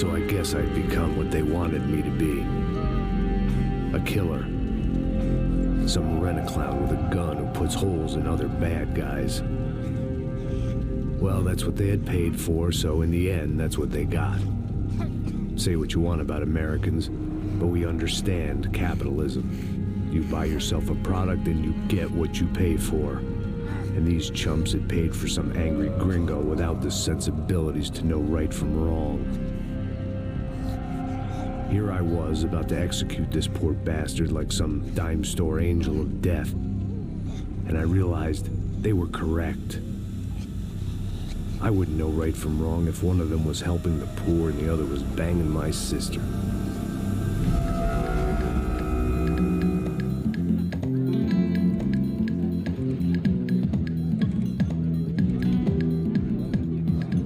So I guess I'd become what they wanted me to be. A killer. Some rent-a-clown with a gun who puts holes in other bad guys. Well, that's what they had paid for, so in the end, that's what they got. Say what you want about Americans, but we understand capitalism. You buy yourself a product and you get what you pay for. And these chumps had paid for some angry gringo without the sensibilities to know right from wrong. Here I was, about to execute this poor bastard like some dime store angel of death. And I realized they were correct. I wouldn't know right from wrong if one of them was helping the poor and the other was banging my sister.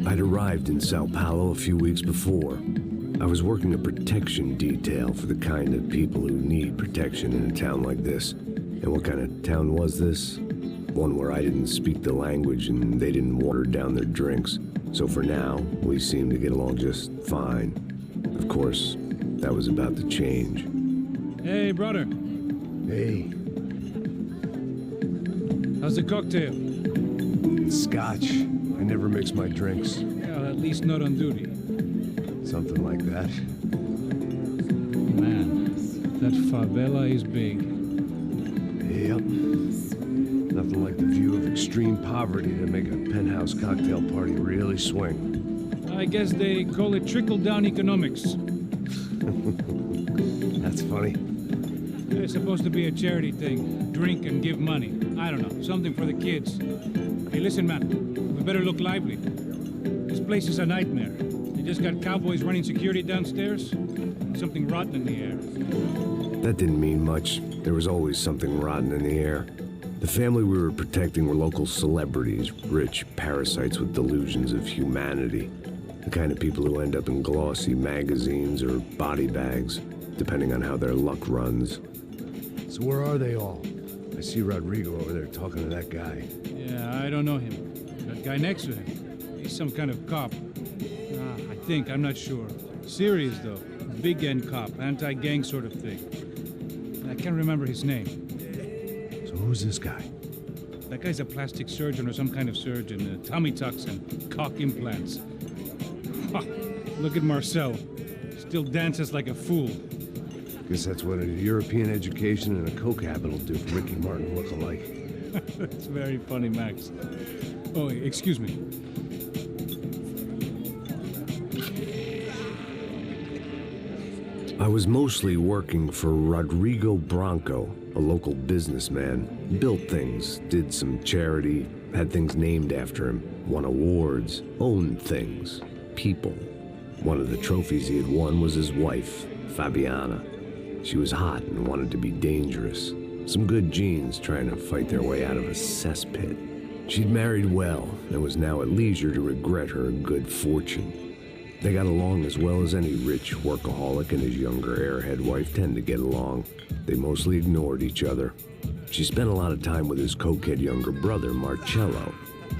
I'd arrived in Sao Paulo a few weeks before. I was working a protection detail for the kind of people who need protection in a town like this. And what kind of town was this? One where I didn't speak the language and they didn't water down their drinks. So for now, we seemed to get along just fine. Of course, that was about to change. Hey, brother. Hey. How's the cocktail? It's scotch. I never mix my drinks. Well, at least not on duty. Something like that. Man, that favela is big. Yep. Nothing like the view of extreme poverty to make a penthouse cocktail party really swing. I guess they call it trickle-down economics. That's funny. It's supposed to be a charity thing. Drink and give money. I don't know, something for the kids. Hey, listen, man. We better look lively. This place is a nightmare. They just got cowboys running security downstairs. And something rotten in the air. That didn't mean much. There was always something rotten in the air. The family we were protecting were local celebrities, rich parasites with delusions of humanity. The kind of people who end up in glossy magazines or body bags, depending on how their luck runs. So where are they all? I see Rodrigo over there talking to that guy. Yeah, I don't know him. That guy next to him. He's some kind of cop. I think, I'm not sure. Serious, though. Big end cop, anti-gang sort of thing. I can't remember his name. So who's this guy? That guy's a plastic surgeon or some kind of surgeon. Tummy tucks and cock implants. Ha! Look at Marcel. Still dances like a fool. Guess that's what a European education and a coke habit will do for Ricky Martin look alike. That's very funny, Max. Oh, excuse me. I was mostly working for Rodrigo Branco, a local businessman. Built things, did some charity, had things named after him, won awards, owned things, people. One of the trophies he had won was his wife, Fabiana. She was hot and wanted to be dangerous. Some good genes trying to fight their way out of a cesspit. She'd married well and was now at leisure to regret her good fortune. They got along as well as any rich workaholic and his younger airhead wife tend to get along. They mostly ignored each other. She spent a lot of time with his cokehead younger brother, Marcello.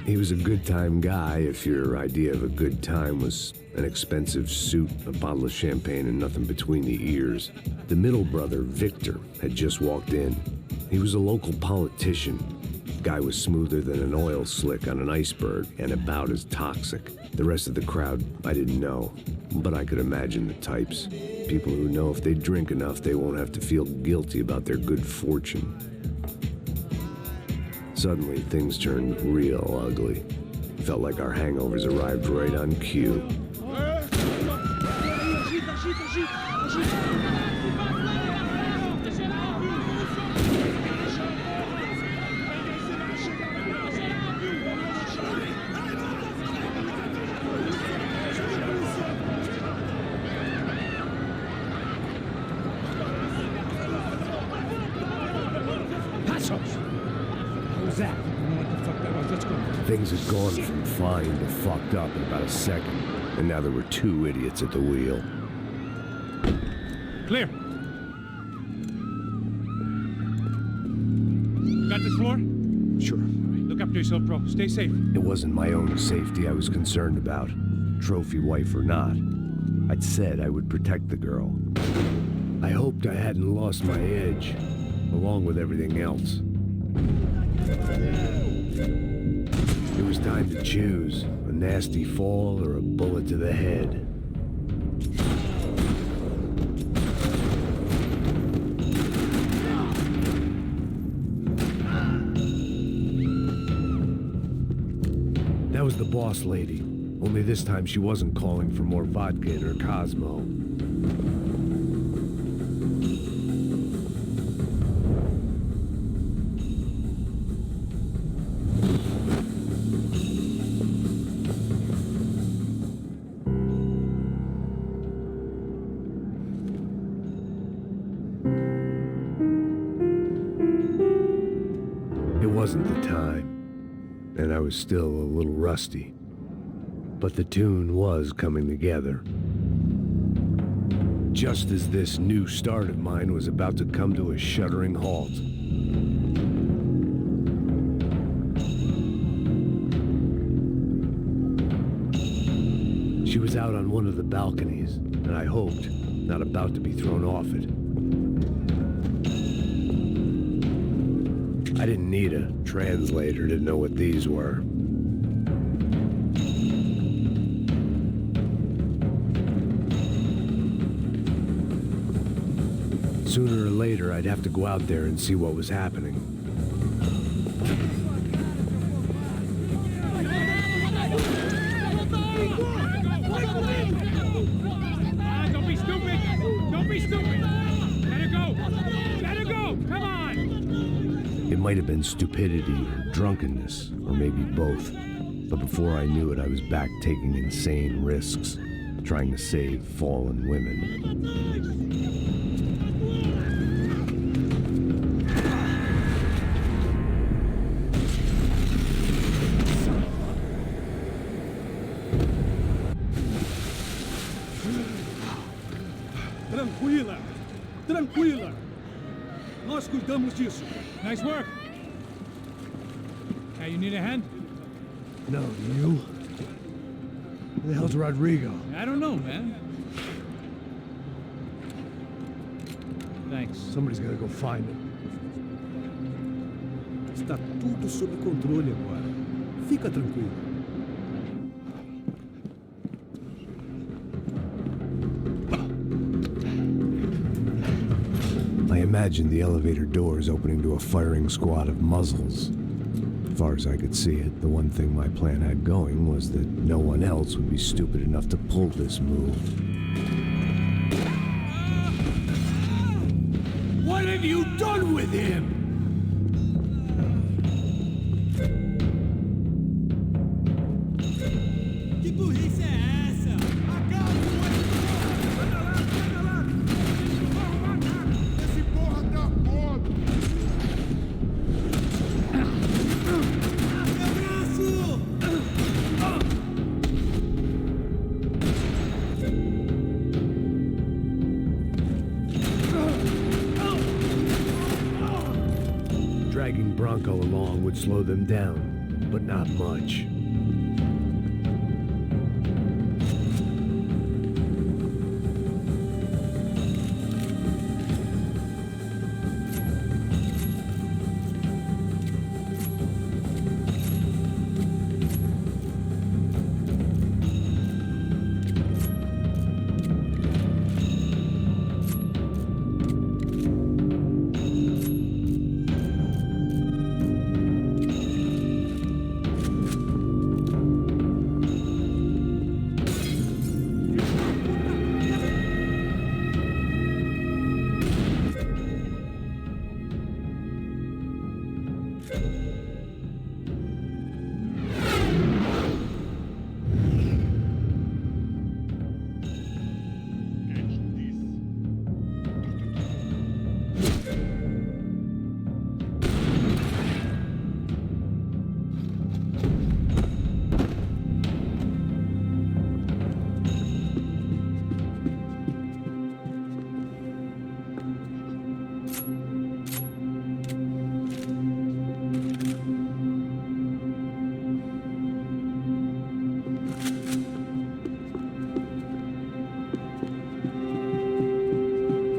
He was a good-time guy if your idea of a good time was an expensive suit, a bottle of champagne, and nothing between the ears. The middle brother, Victor, had just walked in. He was a local politician. Guy was smoother than an oil slick on an iceberg and about as toxic. The rest of the crowd, I didn't know, but I could imagine the types. People who know if they drink enough, they won't have to feel guilty about their good fortune. Suddenly, things turned real ugly. Felt like our hangovers arrived right on cue. Things had gone from fine to fucked up in about a second, and now there were two idiots at the wheel. Clear. Got this floor? Sure. Look after yourself, bro. Stay safe. It wasn't my own safety I was concerned about, trophy wife or not. I'd said I would protect the girl. I hoped I hadn't lost my edge, along with everything else. It was time to choose, a nasty fall or a bullet to the head. That was the boss lady, only this time she wasn't calling for more vodka in her Cosmo. It wasn't the time, and I was still a little rusty. But the tune was coming together. Just as this new start of mine was about to come to a shuddering halt. She was out on one of the balconies, and I hoped not about to be thrown off it. I didn't need a translator to know what these were. Sooner or later, I'd have to go out there and see what was happening. Don't be stupid! Don't be stupid! Let her go! Let her go! Come on! It might have been stupidity or drunkenness, or maybe both. But before I knew it, I was back taking insane risks, trying to save fallen women. Tranquila! Tranquila! Nós cuidamos disso. Nice work! Hey, you need a hand? No, you? Who the hell's Rodrigo? I don't know, man. Thanks. Somebody's gotta go find him. Está tudo sob controle agora. Fica tranquilo. I imagined the elevator doors opening to a firing squad of muzzles. As far as I could see it, the one thing my plan had going was that no one else would be stupid enough to pull this move. What have you done with him? Que burrice é essa? Esse porra tá foda! Dragging Bronco along would slow them down, but not much.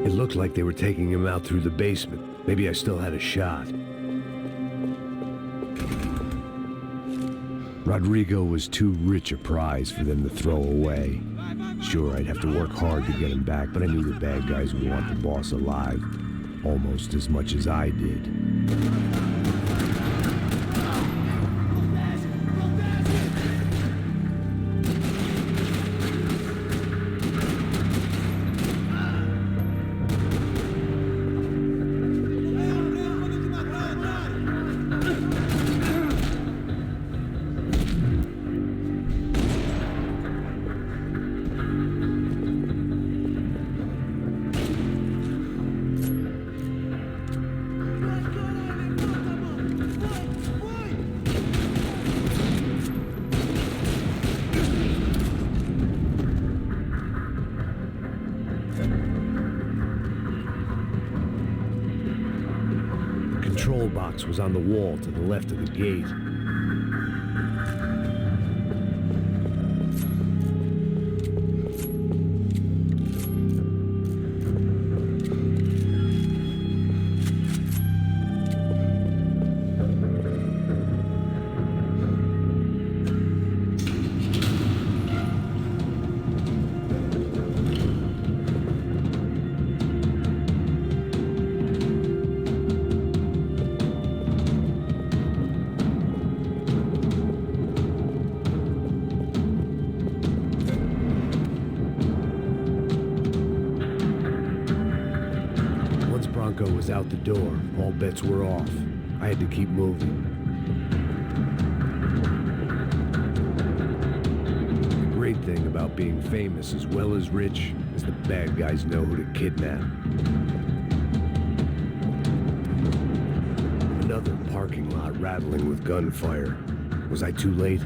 It looked like they were taking him out through the basement. Maybe I still had a shot. Rodrigo was too rich a prize for them to throw away. Sure, I'd have to work hard to get him back, but I knew the bad guys would want the boss alive, almost as much as I did. The control box was on the wall to the left of the gate. Was out the door. All bets were off. I had to keep moving. The great thing about being famous as well as rich is the bad guys know who to kidnap. Another parking lot rattling with gunfire. Was I too late?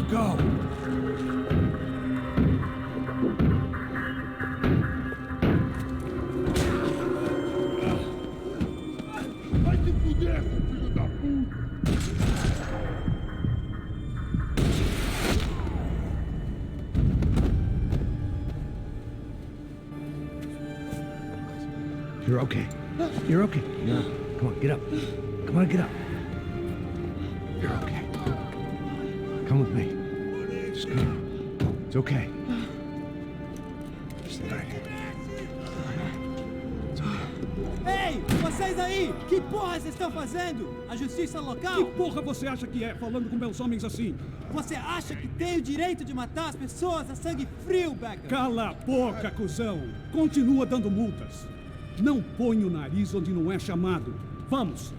Go! Vai te fuder, filho da puta! You're okay. You're okay. No. Come on, get up. Come on, get up. You're okay. Come with me. Just come. It's okay. Stay right here. Ei, vocês aí! Que porra vocês estão fazendo? A justiça local? Que porra você acha que é, falando com meus homens assim? Você acha que tem o direito de matar as pessoas a sangue frio, Becker? Cala a boca, cuzão! Continua dando multas. Não põe o nariz onde não é chamado. Vamos!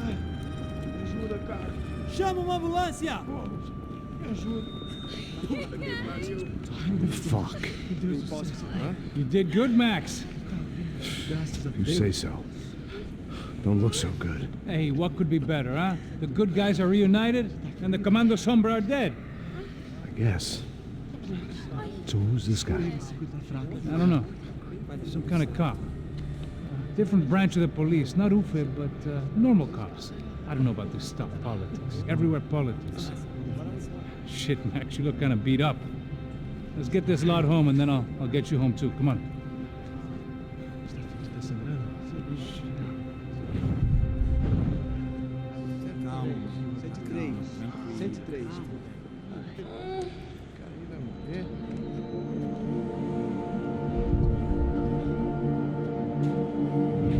Me ajuda, cara. Chama uma ambulância! Me ajuda. Puta que pariu. Fuck. You did good, Max. You say so. Don't look so good. Hey, what could be better, huh? The good guys are reunited, and the Commando Sombra are dead. I guess. So who's this guy? I don't know. Some kind of cop. Different branch of the police. Not UFE, but normal cops. I don't know about this stuff, politics. Everywhere politics. Shit, Max, you look kind of beat up. Let's get this lot home, and then I'll get you home, too. Come on. Calma. 103. 3. Cara, vai morrer.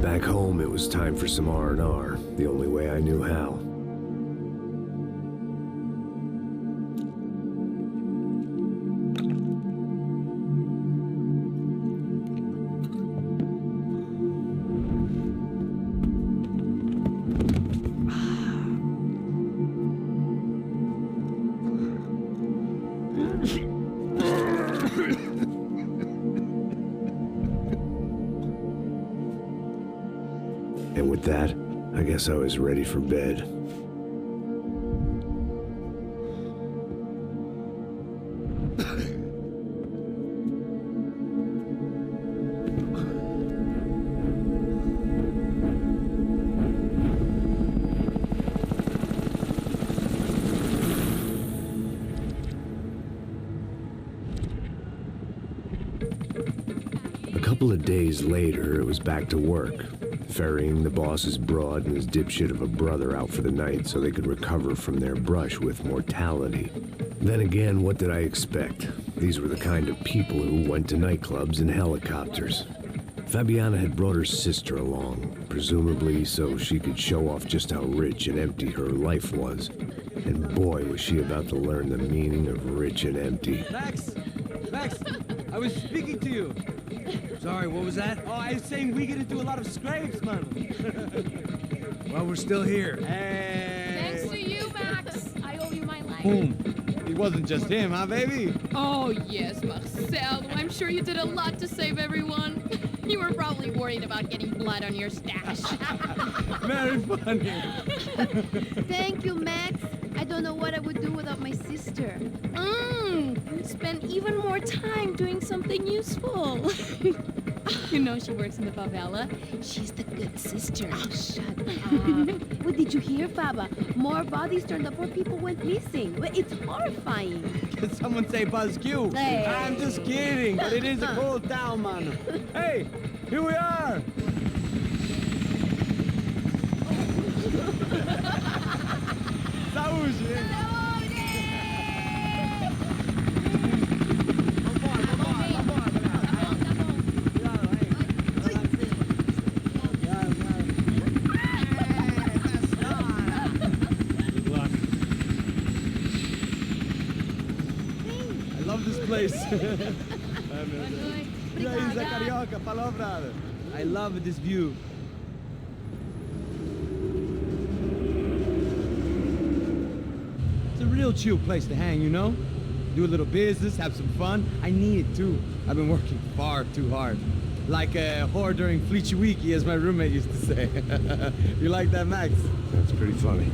Back home, it was time for some R&R, the only way I knew how. And with that, I guess I was ready for bed. A couple of days later, it was back to work, ferrying the boss's broad and his dipshit of a brother out for the night so they could recover from their brush with mortality. Then again, what did I expect? These were the kind of people who went to nightclubs in helicopters. Fabiana had brought her sister along, presumably so she could show off just how rich and empty her life was. And boy, was she about to learn the meaning of rich and empty. Max! Max! I was speaking to you. Sorry, what was that? Oh, I was saying we get into a lot of scrapes, man. Well, we're still here. Hey! Thanks to you, Max. I owe you my life. Boom. It wasn't just him, huh, baby? Oh, yes, Marcel. I'm sure you did a lot to save everyone. You were probably worried about getting blood on your stash. Very funny. Thank you, Max. I don't know what I would do without my sister. Spend even more time doing something useful. You know she works in the favela. She's the good sister. Oh, shut up. What did you hear, Faba? More bodies turned up where people went missing. Well, it's horrifying. Can someone say Buzz Q? Hey. I'm just kidding, but it is a cool town, man. Hey, here we are. Saúde. I love this place. E aí, Zé Carioca, palavra. I love this view. It's a real chill place to hang, you know? Do a little business, have some fun. I need it too. I've been working far too hard. Like a whore during Fleechy Weeky, as my roommate used to say. You like that, Max? That's pretty funny.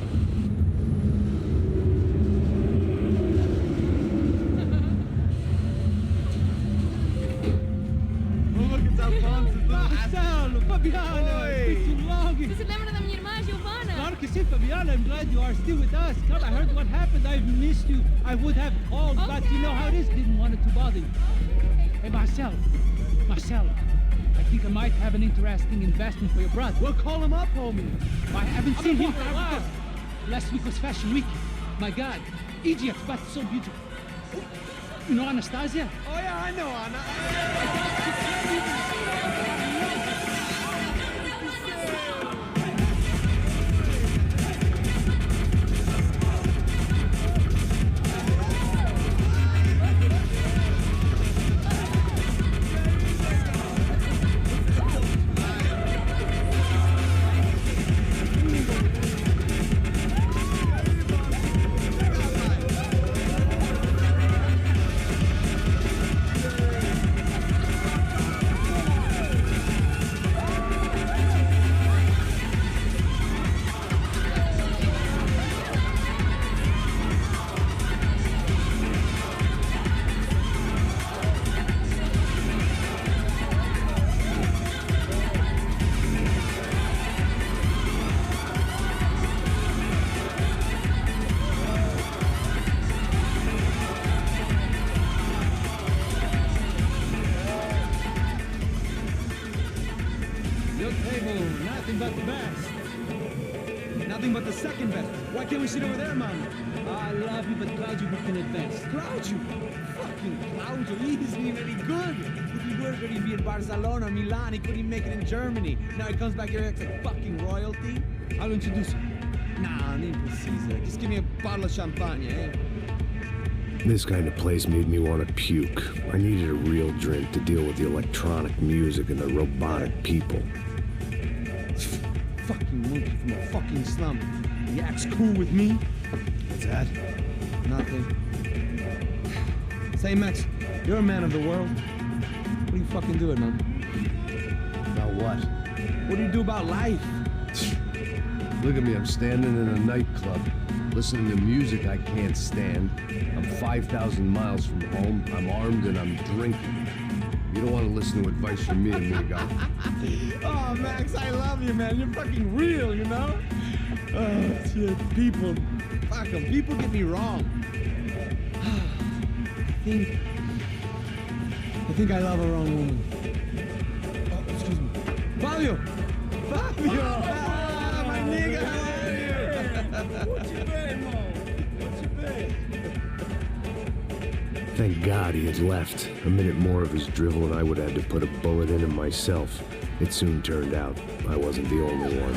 Marcelo, Fabiana, it's been too long. Você se lembra da minha irmã, Giovanna? Claro que sim, Fabiana. I'm glad you are still with us. Come, I heard what happened. I've missed you. I would have called, but you know how it is. Didn't want it to bother you. Hey, Marcelo, I think I might have an interesting investment for your brother. Well, call him up, homie. I haven't seen him for a while. Last week was Fashion Week. My God, Egypt, but so beautiful. You know Anastasia? Oh, yeah, I know, Anna. Nothing but the second best. Why can't we sit over there, man? I love you, but Claudio booked in advance. Claudio? Fucking Claudio, he isn't even any good. If he were good, he'd be in Barcelona or Milan. He couldn't make it in Germany. Now he comes back here acts like fucking royalty. I'll introduce you. Nah, nem precisa. Just give me a bottle of champagne, eh? This kind of place made me want to puke. I needed a real drink to deal with the electronic music and the robotic people. Fucking monkey from a fucking slum. He acts cool with me. What's that? Nothing. Say, Max, you're a man of the world. What do you fucking do it, man? About what? What do you do about life? Look at me, I'm standing in a nightclub, listening to music I can't stand. I'm 5,000 miles from home, I'm armed, and I'm drinking. You don't want to listen to advice from me, amigo. Oh, Max, I love you, man. You're fucking real, you know? Oh, shit. People. Fuck them. People get me wrong. I think I love a wrong woman. Oh, excuse me. Fabio! Fabio! Ah, my nigga, how are you? What you been, Mo? What you been? Thank God he had left. A minute more of his drivel and I would have had to put a bullet in him myself. It soon turned out I wasn't the only one.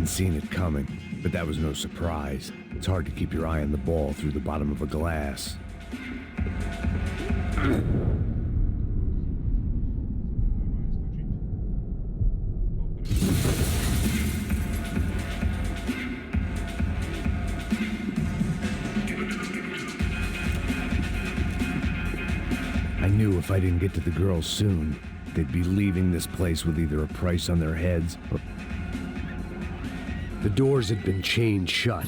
Seen it coming, but that was no surprise. It's hard to keep your eye on the ball through the bottom of a glass. I knew if I didn't get to the girls soon, they'd be leaving this place with either a price on their heads or... The doors had been chained shut.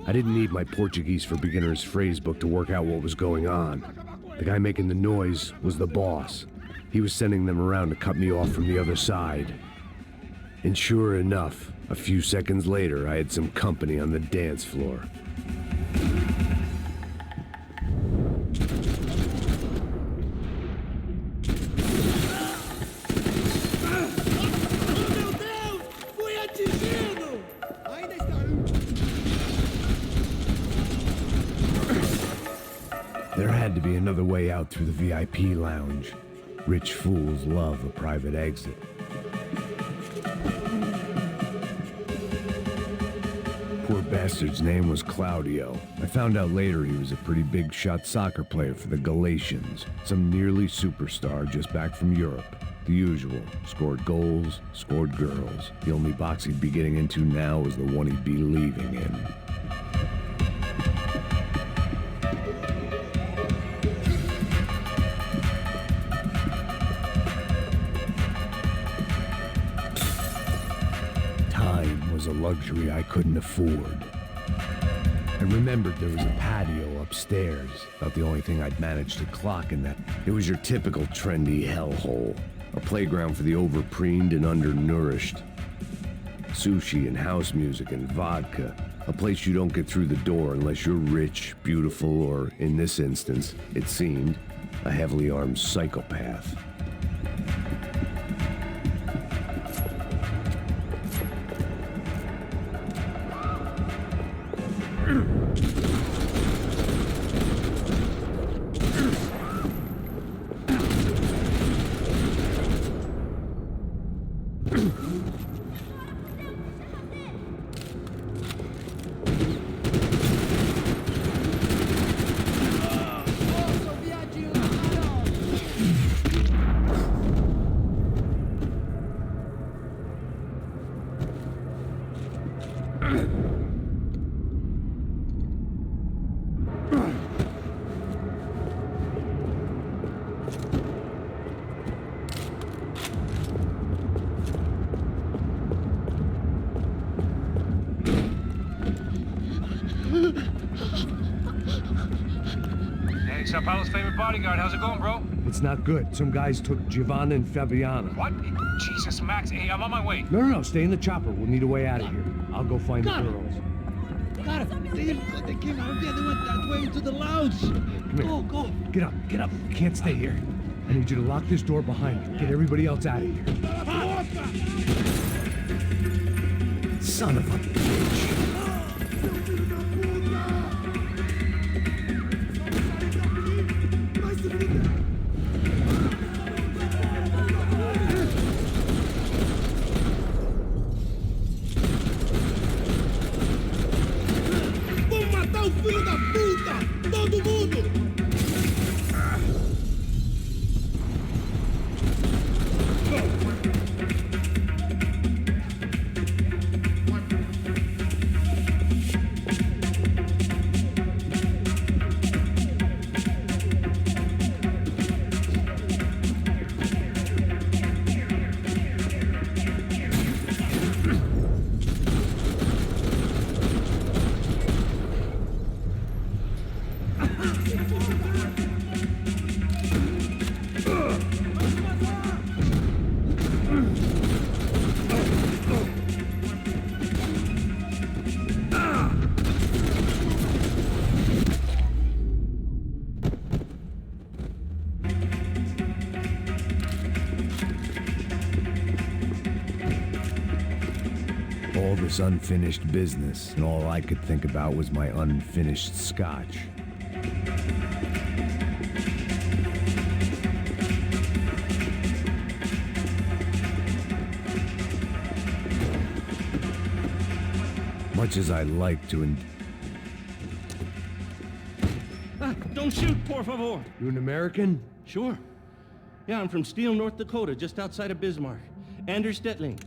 I didn't need my Portuguese for Beginners phrase book to work out what was going on. The guy making the noise was the boss. He was sending them around to cut me off from the other side. And sure enough, a few seconds later, I had some company on the dance floor. There had to be another way out through the VIP lounge. Rich fools love a private exit. Poor bastard's name was Claudio. I found out later he was a pretty big shot soccer player for the Galatians, some nearly superstar just back from Europe. The usual. Scored goals, scored girls. The only box he'd be getting into now was the one he'd be leaving in. A luxury I couldn't afford. I remembered there was a patio upstairs, about the only thing I'd managed to clock in that. It was your typical trendy hellhole, a playground for the overpreened and undernourished. Sushi and house music and vodka, a place you don't get through the door unless you're rich, beautiful, or, in this instance, it seemed, a heavily armed psychopath. Hey, Sao Paulo's favorite bodyguard. How's it going, bro? It's not good. Some guys took Giovanna and Fabiana. What? Jesus, Max. Hey, I'm on my way. No, stay in the chopper. We'll need a way out of here. I'll go find the girls. Got it. They came out there. They went that way into the lounge. Come here. Go. Get up. You can't stay here. I need you to lock this door behind you. Get everybody else out of here. Son of a bitch. Vamos matar o filho da puta! Todo mundo! All this unfinished business, and all I could think about was my unfinished scotch. Much as I like to Don't shoot, por favor. You an American? Sure. Yeah, I'm from Steele, North Dakota, just outside of Bismarck. Anders Stetling.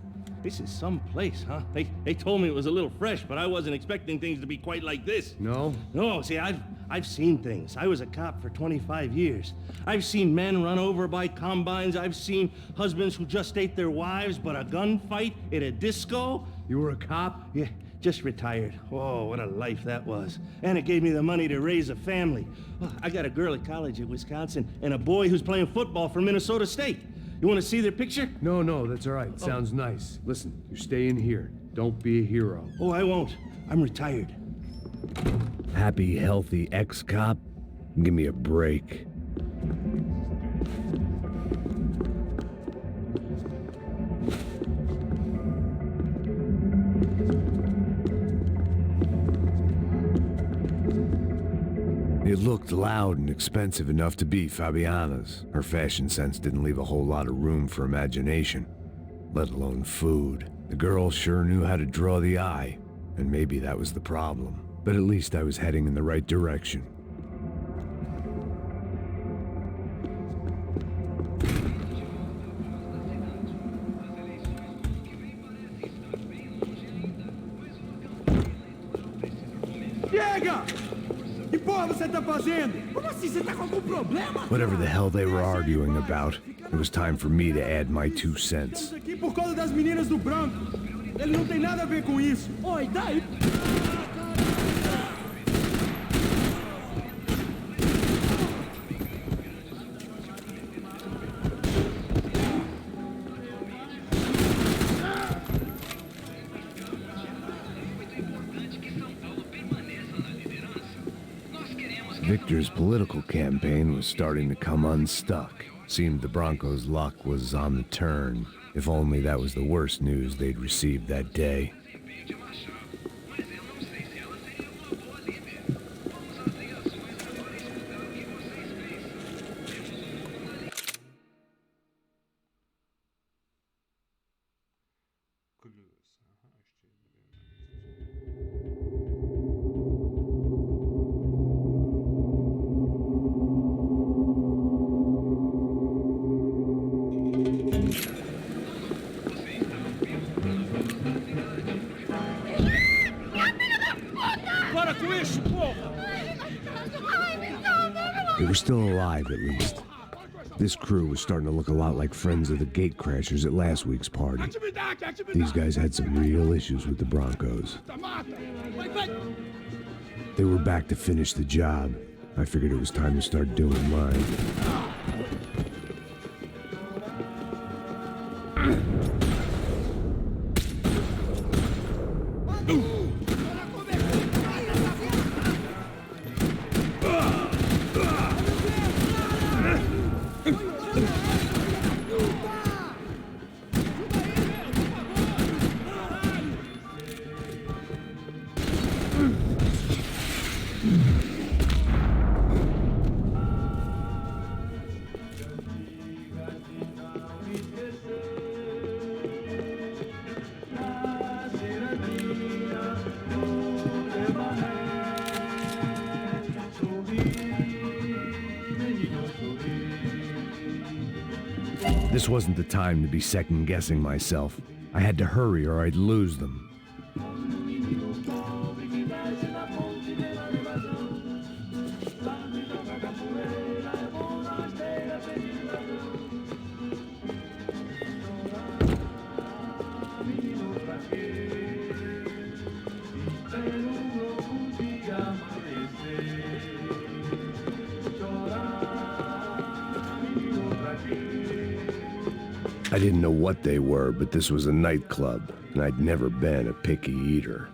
This is some place, huh? They told me it was a little fresh, but I wasn't expecting things to be quite like this. No? No, see, I've seen things. I was a cop for 25 years. I've seen men run over by combines. I've seen husbands who just ate their wives, but a gunfight at a disco. You were a cop? Yeah, just retired. Oh, what a life that was. And it gave me the money to raise a family. Oh, I got a girl at college at Wisconsin and a boy who's playing football for Minnesota State. You want to see their picture? No, that's all right. Sounds nice. Listen, you're staying here. Don't be a hero. Oh, I won't. I'm retired. Happy, healthy ex-cop? Give me a break. It looked loud and expensive enough to be Fabiana's. Her fashion sense didn't leave a whole lot of room for imagination, let alone food. The girl sure knew how to draw the eye, and maybe that was the problem. But at least I was heading in the right direction. Chega! Que porra você tá fazendo? Como assim? Você tá com algum problema? Whatever the hell they were arguing about, it was time for me to add my 2 cents. Estamos aqui por causa das meninas do branco. Ele não tem nada a ver com isso. Oi, daí? Victor's political campaign was starting to come unstuck. Seemed the Broncos' luck was on the turn. If only that was the worst news they'd received that day. They were still alive, at least. This crew was starting to look a lot like friends of the gatecrashers at last week's party. These guys had some real issues with the Broncos. They were back to finish the job. I figured it was time to start doing mine. This wasn't the time to be second-guessing myself. I had to hurry or I'd lose them. I didn't know what they were, but this was a nightclub, and I'd never been a picky eater.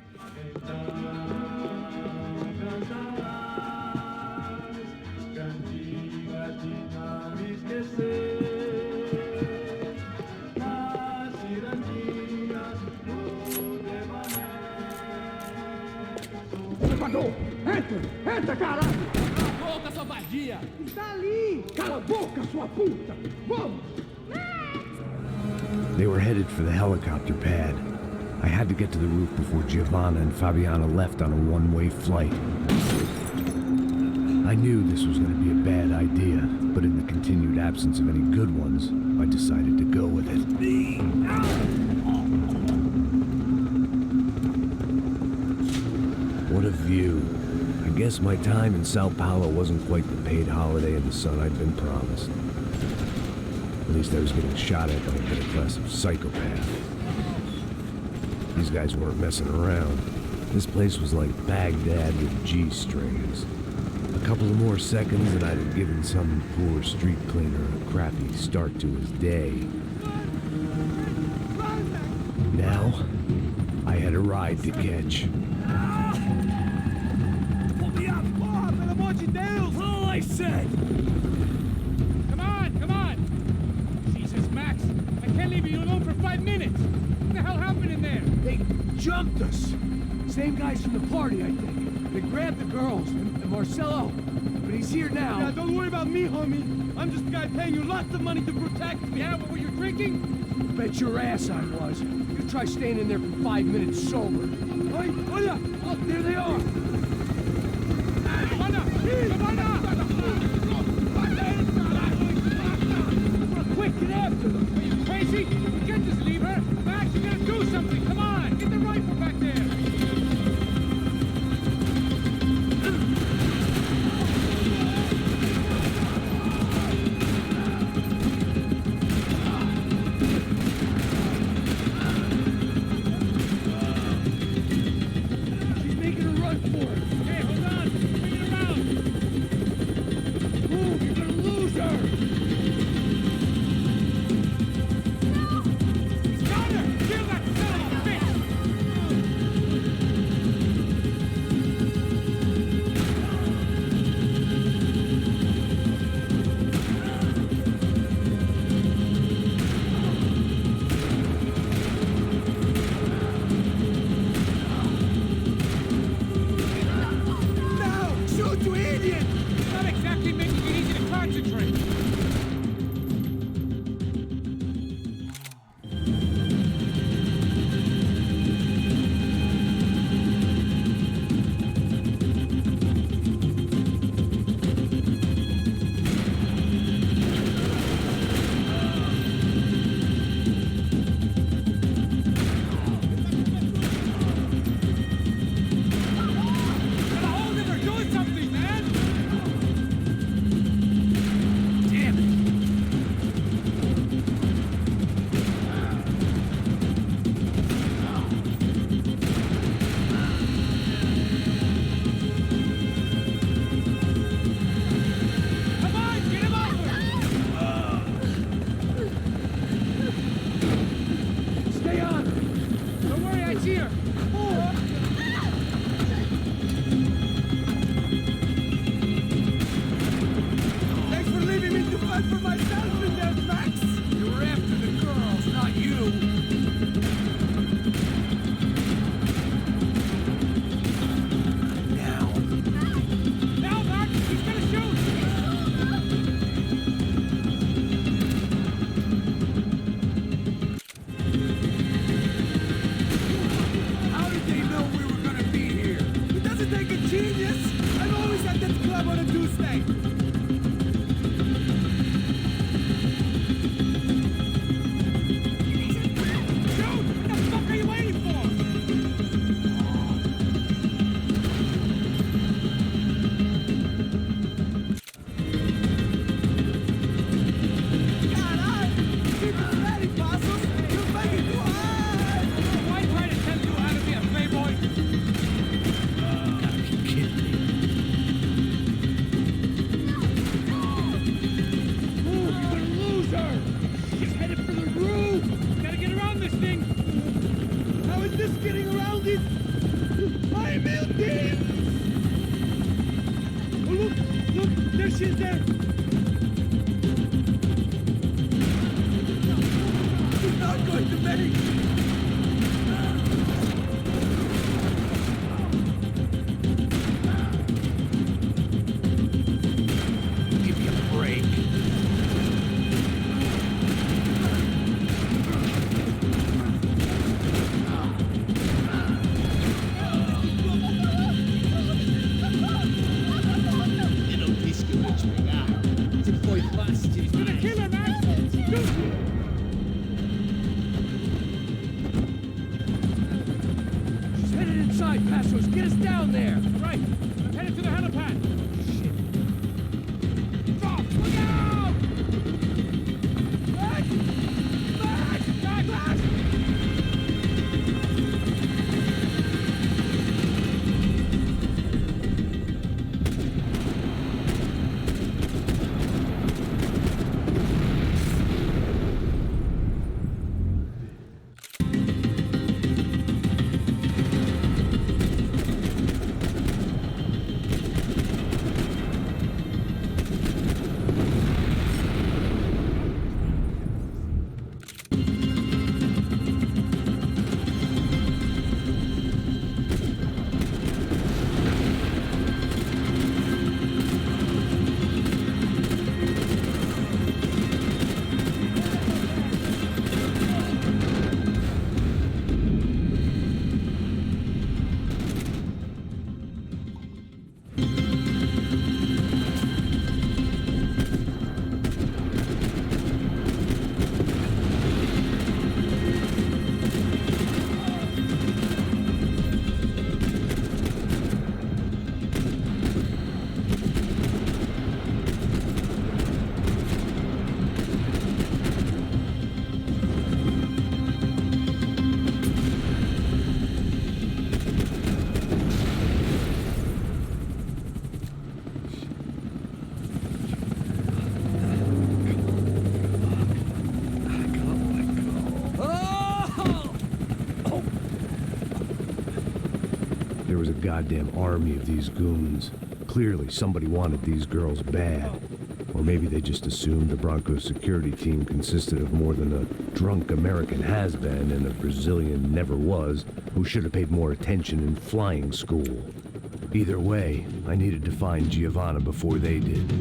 Entra, caralho! Cala a boca, sua vadia! Está ali! Cala a boca, sua puta! Vamos! They were headed for the helicopter pad. I had to get to the roof before Giovanna and Fabiana left on a one-way flight. I knew this was going to be a bad idea, but in the continued absence of any good ones, I decided to go with it. What a view. I guess my time in Sao Paulo wasn't quite the paid holiday in the sun I'd been promised. At least I was getting shot at by a middle-class psychopath. These guys weren't messing around. This place was like Baghdad with G-strings. A couple of more seconds and I'd have given some poor street cleaner a crappy start to his day. Now, I had a ride to catch. Pull me up! Porra, pelo amor de Deus! All I said! Come on! Jesus, Max, I can't leave you alone for 5 minutes. What the hell happened in there? They jumped us! Same guys from the party, I think. They grabbed the girls and Marcelo, but he's here now. Yeah, don't worry about me, homie. I'm just the guy paying you lots of money to protect me. Yeah, but were you drinking? Bet your ass I was. You try staying in there for 5 minutes sober. Hey, hola! Oh, there they are! Quick, get after them! Are you crazy? You can't just leave her. Max, you gotta do something. Come on, get the rifle back there. She's making a run for it! genius! I'm always at this club on a Tuesday. Shoot! What the fuck are you waiting for? There was a goddamn army of these goons. Clearly, somebody wanted these girls bad. Or maybe they just assumed the Broncos security team consisted of more than a drunk American has-been and a Brazilian never-was who should have paid more attention in flying school. Either way, I needed to find Giovanna before they did.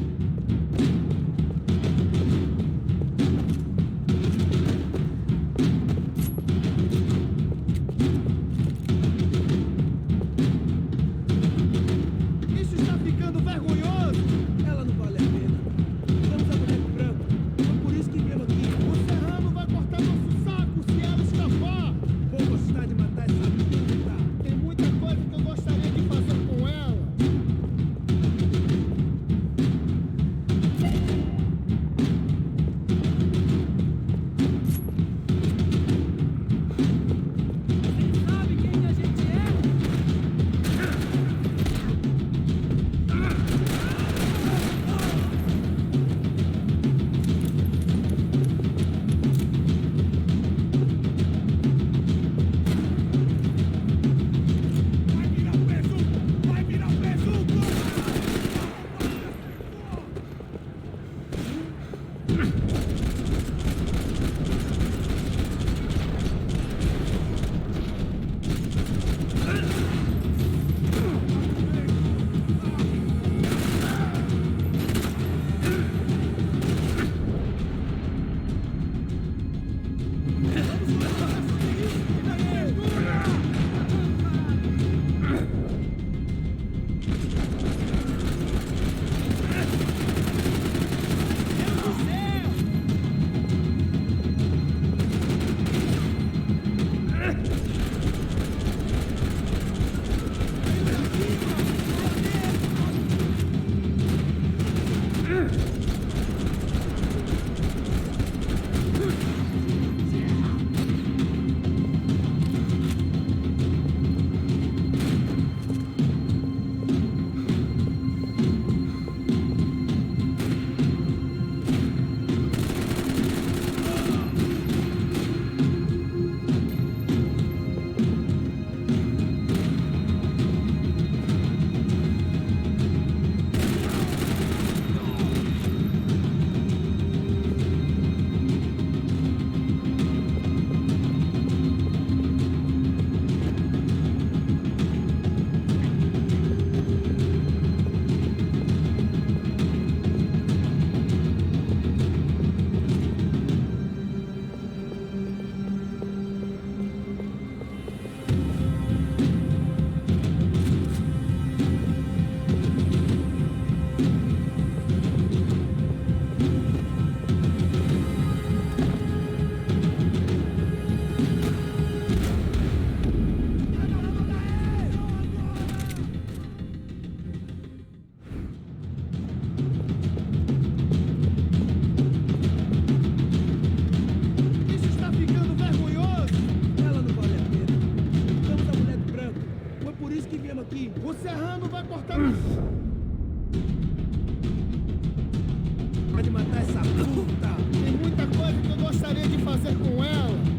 agarrando, vai cortar. Pode matar essa puta. Tem muita coisa que eu gostaria de fazer com ela.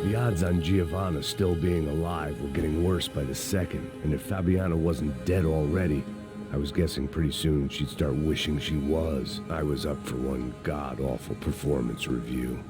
The odds on Giovanna still being alive were getting worse by the second, and if Fabiana wasn't dead already, I was guessing pretty soon she'd start wishing she was. I was up for one god-awful performance review.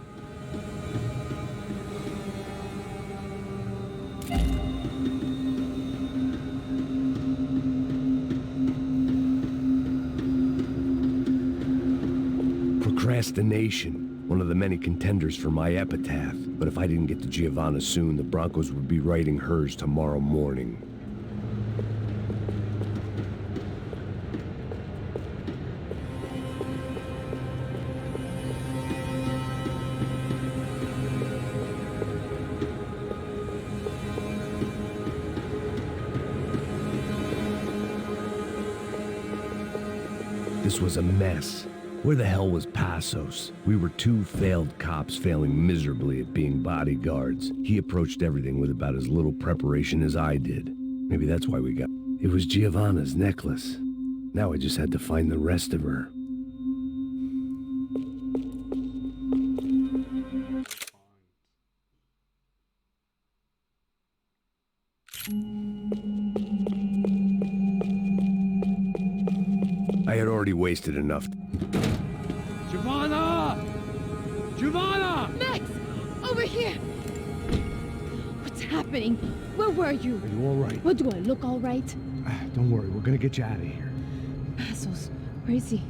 Procrastination. One of the many contenders for my epitaph. But if I didn't get to Giovanna soon, the Broncos would be writing hers tomorrow morning. This was a mess. Where the hell was Passos? We were two failed cops failing miserably at being bodyguards. He approached everything with about as little preparation as I did. Maybe that's why we got... It was Giovanna's necklace. Now I just had to find the rest of her. I had already wasted enough. Giovanna! Giovanna! Max! Over here! What's happening? Where were you? Are you all right? What, do I look all right? Don't worry, we're gonna get you out of here. Passos, where is he?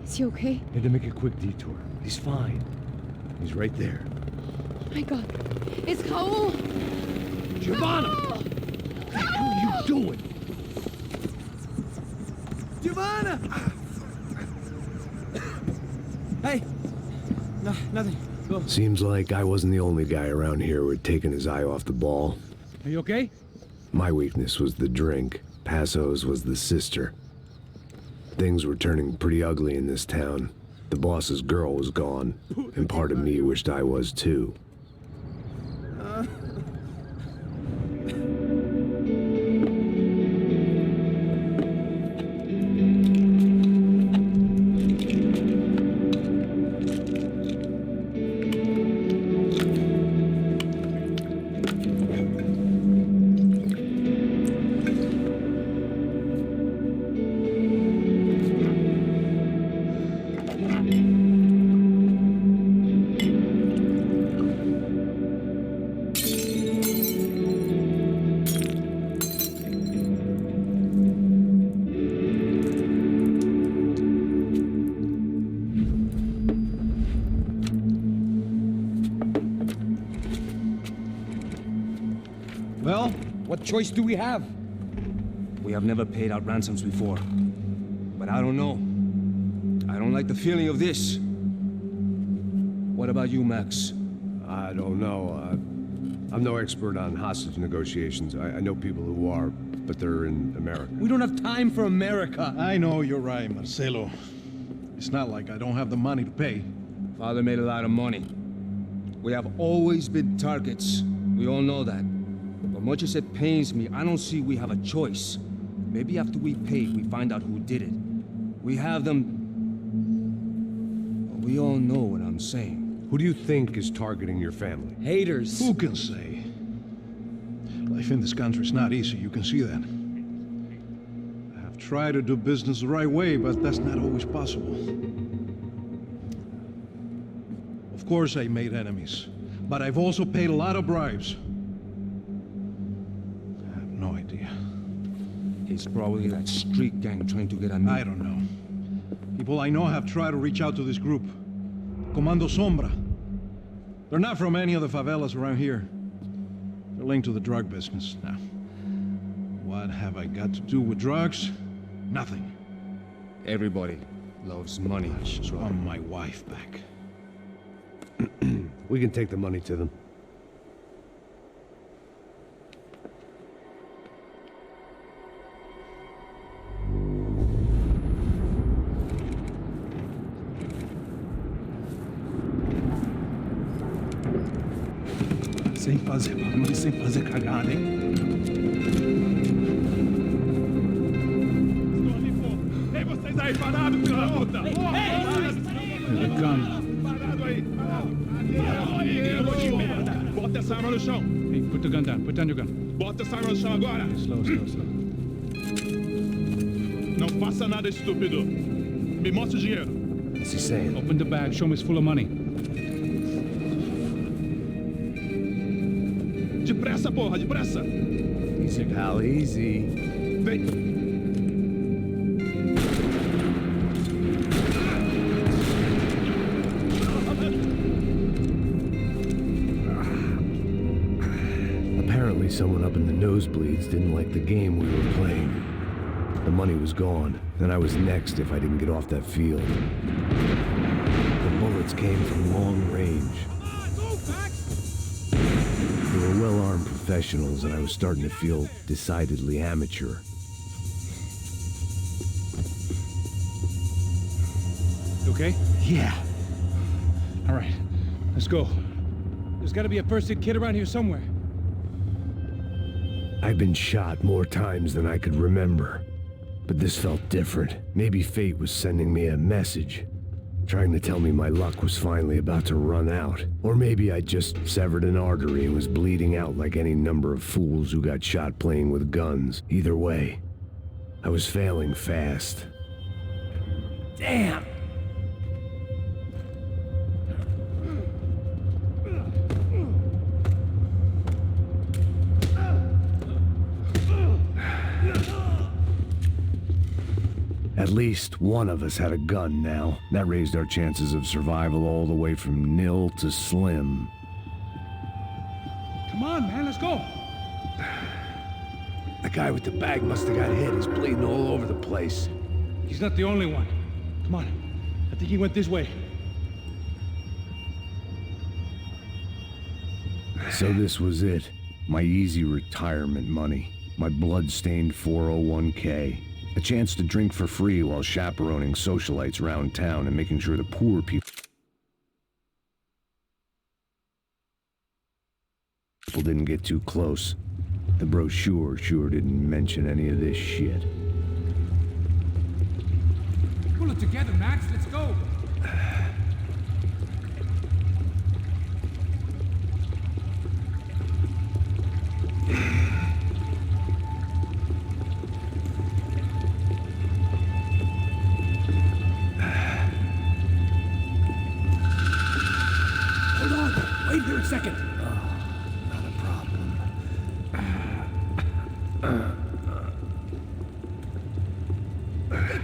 Is he okay? Had to make a quick detour. He's fine. He's right there. Oh my god. It's Raul! Giovanna! Raul! What the hell are you doing? Giovanna! Hey! No, nothing. Go. Seems like I wasn't the only guy around here who had taken his eye off the ball. Are you okay? My weakness was the drink. Passos was the sister. Things were turning pretty ugly in this town. The boss's girl was gone, and part of me wished I was too. Well, what choice do we have? We have never paid out ransoms before. But I don't know. I don't like the feeling of this. What about you, Max? I don't know. I'm no expert on hostage negotiations. I know people who are, but they're in America. We don't have time for America. I know you're right, Marcelo. It's not like I don't have the money to pay. Father made a lot of money. We have always been targets. We all know that. But much as it pains me, I don't see we have a choice. Maybe after we pay, we find out who did it. We have them... We all know what I'm saying. Who do you think is targeting your family? Haters. Who can say? Life in this country is not easy, you can see that. I have tried to do business the right way, but that's not always possible. Of course I made enemies, but I've also paid a lot of bribes. I have no idea. It's probably that street gang trying to get at me. I don't know. People I know have tried to reach out to this group. Comando Sombra. They're not from any of the favelas around here. They're linked to the drug business. Now, what have I got to do with drugs? Nothing. Everybody loves money. I just want my wife back. We can take the money to them. Sem fazer barulho, sem fazer cagada, hein? Ei, vocês aí parados, filho da puta! Here they come. Parado aí! Bota essa arma no chão! Hey, put the gun down. Put down your gun. Bota essa arma no chão agora! Slow. Não faça nada estúpido! Me mostra o dinheiro! What's he saying? Open the bag. Show me it's full of money. Depressa, porra! Depressa! Easy, pal, easy. Vem! Apparently someone up in the nosebleeds didn't like the game we were playing. The money was gone, and I was next if I didn't get off that field. The bullets came from long range. They were well-armed professionals, and I was starting to feel decidedly amateur. You okay? Yeah. All right. Let's go. There's got to be a first-aid kit around here somewhere. I've been shot more times than I could remember. But this felt different. Maybe fate was sending me a message, trying to tell me my luck was finally about to run out. Or maybe I just severed an artery and was bleeding out like any number of fools who got shot playing with guns. Either way, I was failing fast. Damn! At least one of us had a gun now. That raised our chances of survival all the way from nil to slim. Come on, man. Let's go. The guy with the bag must have got hit. He's bleeding all over the place. He's not the only one. Come on. I think he went this way. So this was it. My easy retirement money. My blood-stained 401k. A chance to drink for free while chaperoning socialites around town and making sure the poor people didn't get too close. The brochure sure didn't mention any of this shit. Pull it together, Max. Let's go. Wait here a second. Not a problem.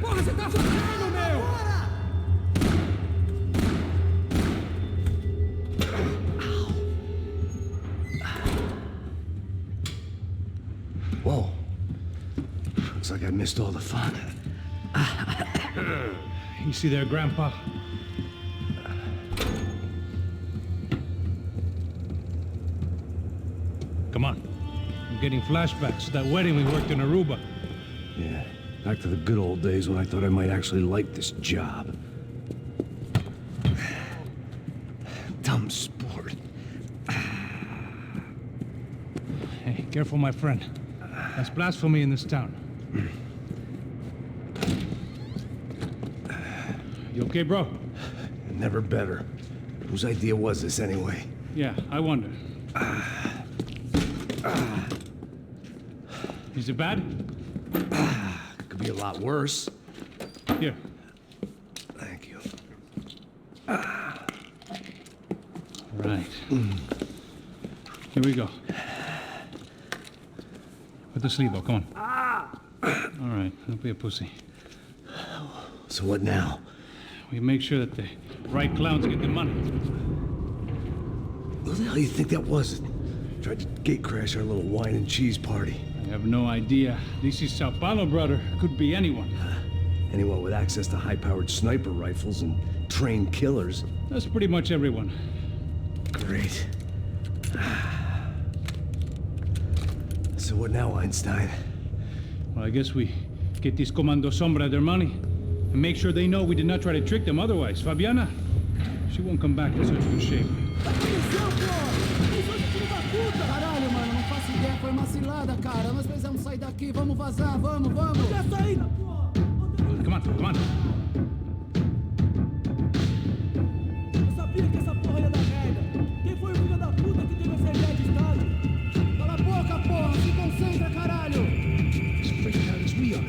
Porra, você tá sofrendo, meu! Whoa. Looks like I missed all the fun. You see there, Grandpa? Come on. I'm getting flashbacks to that wedding we worked in Aruba. Yeah, back to the good old days when I thought I might actually like this job. Dumb sport. Hey, careful, my friend. That's blasphemy in this town. You okay, bro? Never better. Whose idea was this anyway? Yeah, I wonder. Is it bad? Could be a lot worse. Here. Thank you. Right. Here we go. Put the sleeve on, come on. All right, don't be a pussy. So what now? We make sure that the right clowns get the money. Who the hell do you think that was? Tried to gate crash our little wine and cheese party. I have no idea. This is Sao Paulo, brother. Could be anyone. Anyone with access to high-powered sniper rifles and trained killers. That's pretty much everyone. Great. So what now, Einstein? Well, I guess we get these Comando Sombra their money and make sure they know we did not try to trick them otherwise. Fabiana, she won't come back in such good shape. Caralho, mano, não faço ideia, foi uma cilada, cara. Nós precisamos sair daqui, vamos vazar, vamos, vamos. Já saindo, porra! Come on, come on. Eu sabia que essa porra ia dar merda. Quem foi o filho da puta que teve essa ideia de estado? Cala a boca, porra, se concentra, caralho! As freaked out as we are.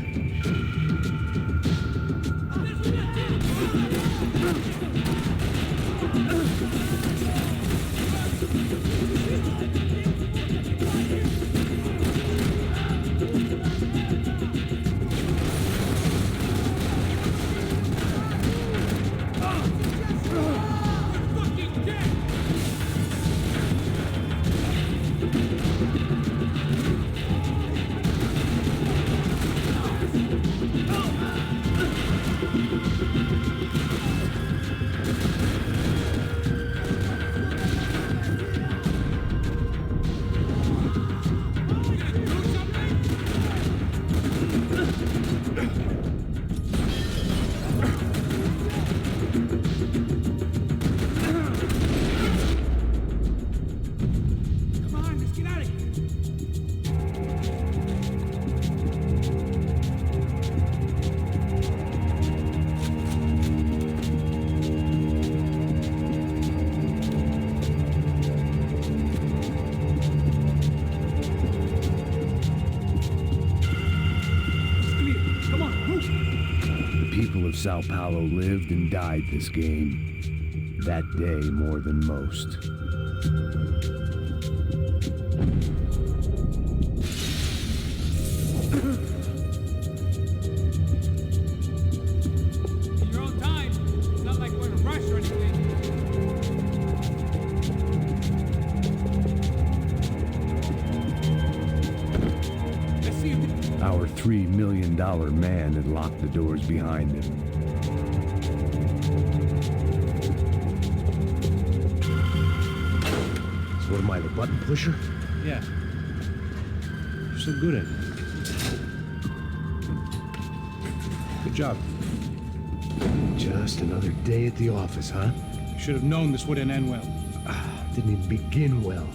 Sao Paulo lived and died this game. That day more than most. In your own time. It's not like we're in a rush or anything. Let's see if Our $3 million man had locked the doors behind him. What am I, the button pusher? Yeah. You're so good at it. Good job. Just another day at the office, huh? You should have known this wouldn't end well. Didn't even begin well.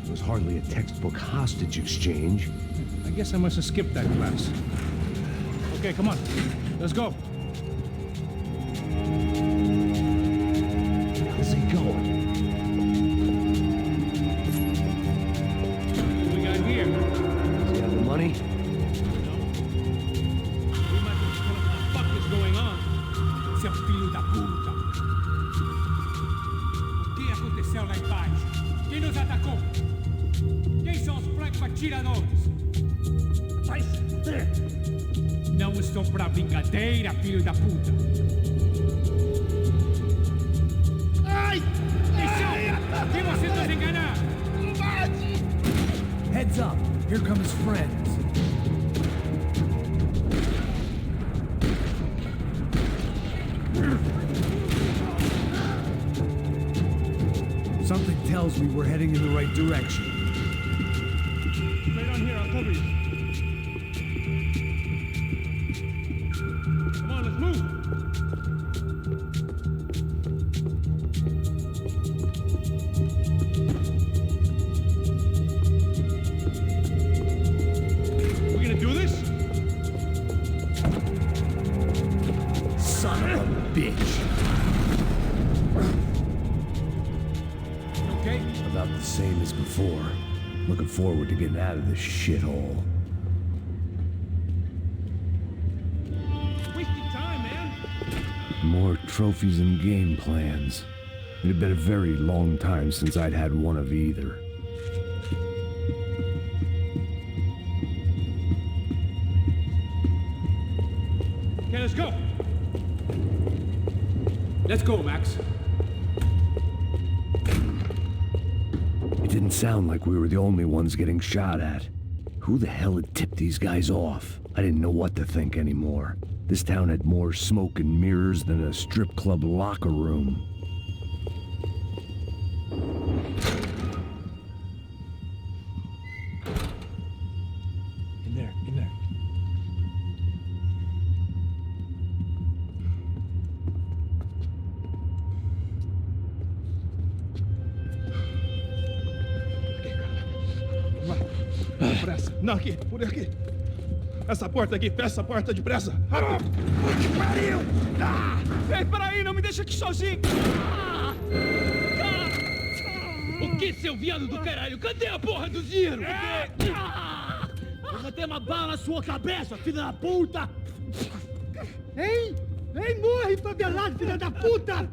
It was hardly a textbook hostage exchange. I guess I must have skipped that class. Okay, come on. Let's go. How's he going? What we got here? Does he have the money? No. We might have to tell him what the fuck is going on. Seu filho da puta. O que aconteceu lá embaixo? Quem nos atacou? Quem são os blancos atiradores? Vai se fuder! Não estou pra brincadeira, filho da puta! Ai! Deixa! Que você nos enganar! Heads up, here come his friends. Something tells me we're heading in the right direction. Right on here, I'll cover you. Come on, let's move. We're gonna do this? Son of a bitch. Okay? About the same as before. Looking forward to getting out of this shithole. Wasting time, man. More trophies and game plans. It had been a very long time since I'd had one of either. Okay, let's go. Let's go, Max. It didn't sound like we were the only ones getting shot at. Who the hell had tipped these guys off? I didn't know what to think anymore. This town had more smoke and mirrors than a strip club locker room. In there, in there. Depressa. Não, aqui, por aqui. Essa porta aqui, fecha essa porta depressa. Rápido. Que pariu! Ah! Ei, peraí, não me deixa aqui sozinho. O que, seu viado do caralho? Cadê a porra do dinheiro? Vou meter uma bala na sua cabeça, filha da puta! Ei! Ei, morre, favelado, filha da puta!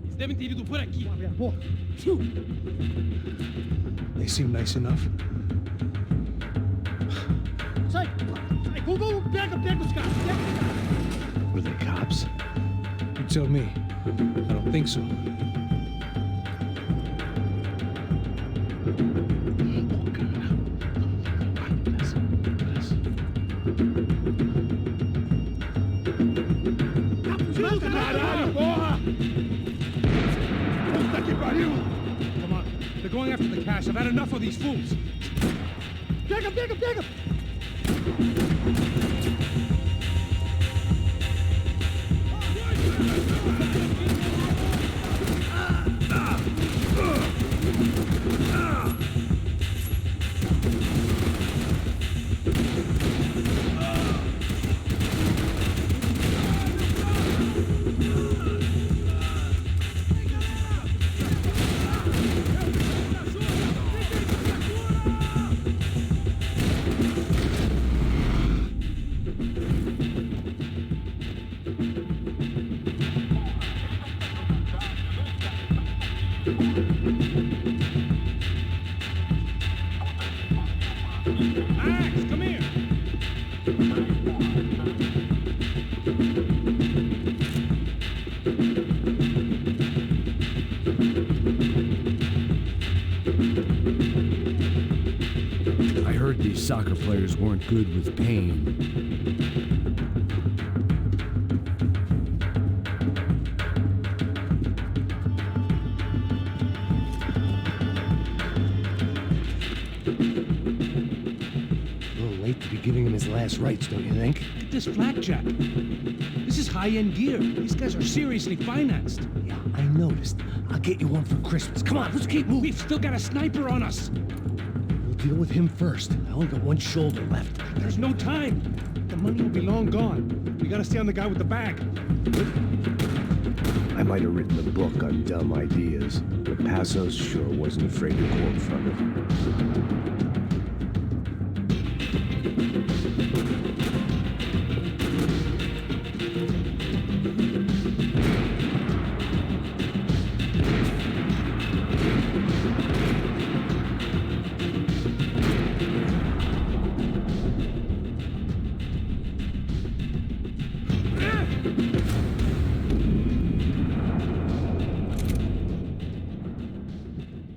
Eles devem ter ido por aqui. Abre a boca. They seem nice enough. Sai! Sai! Vamos, pega os caras! Pega os caras! Were they cops? You tell me. I don't think so. Caralho, porra! Puta que pariu! Come on. They're going after the cash. I've had enough of these fools. Pega, pega, pega! Max, come here. I heard these soccer players weren't good with Payne. Giving him his last rites, don't you think? Look at this blackjack. This is high-end gear. These guys are seriously financed. Yeah, I noticed. I'll get you one for Christmas. Come on, let's keep moving. We've still got a sniper on us. We'll deal with him first. I only got one shoulder left. There's no time. The money will be long gone. We gotta stay on the guy with the bag. I might have written a book on dumb ideas, but Passos sure wasn't afraid to quote from it.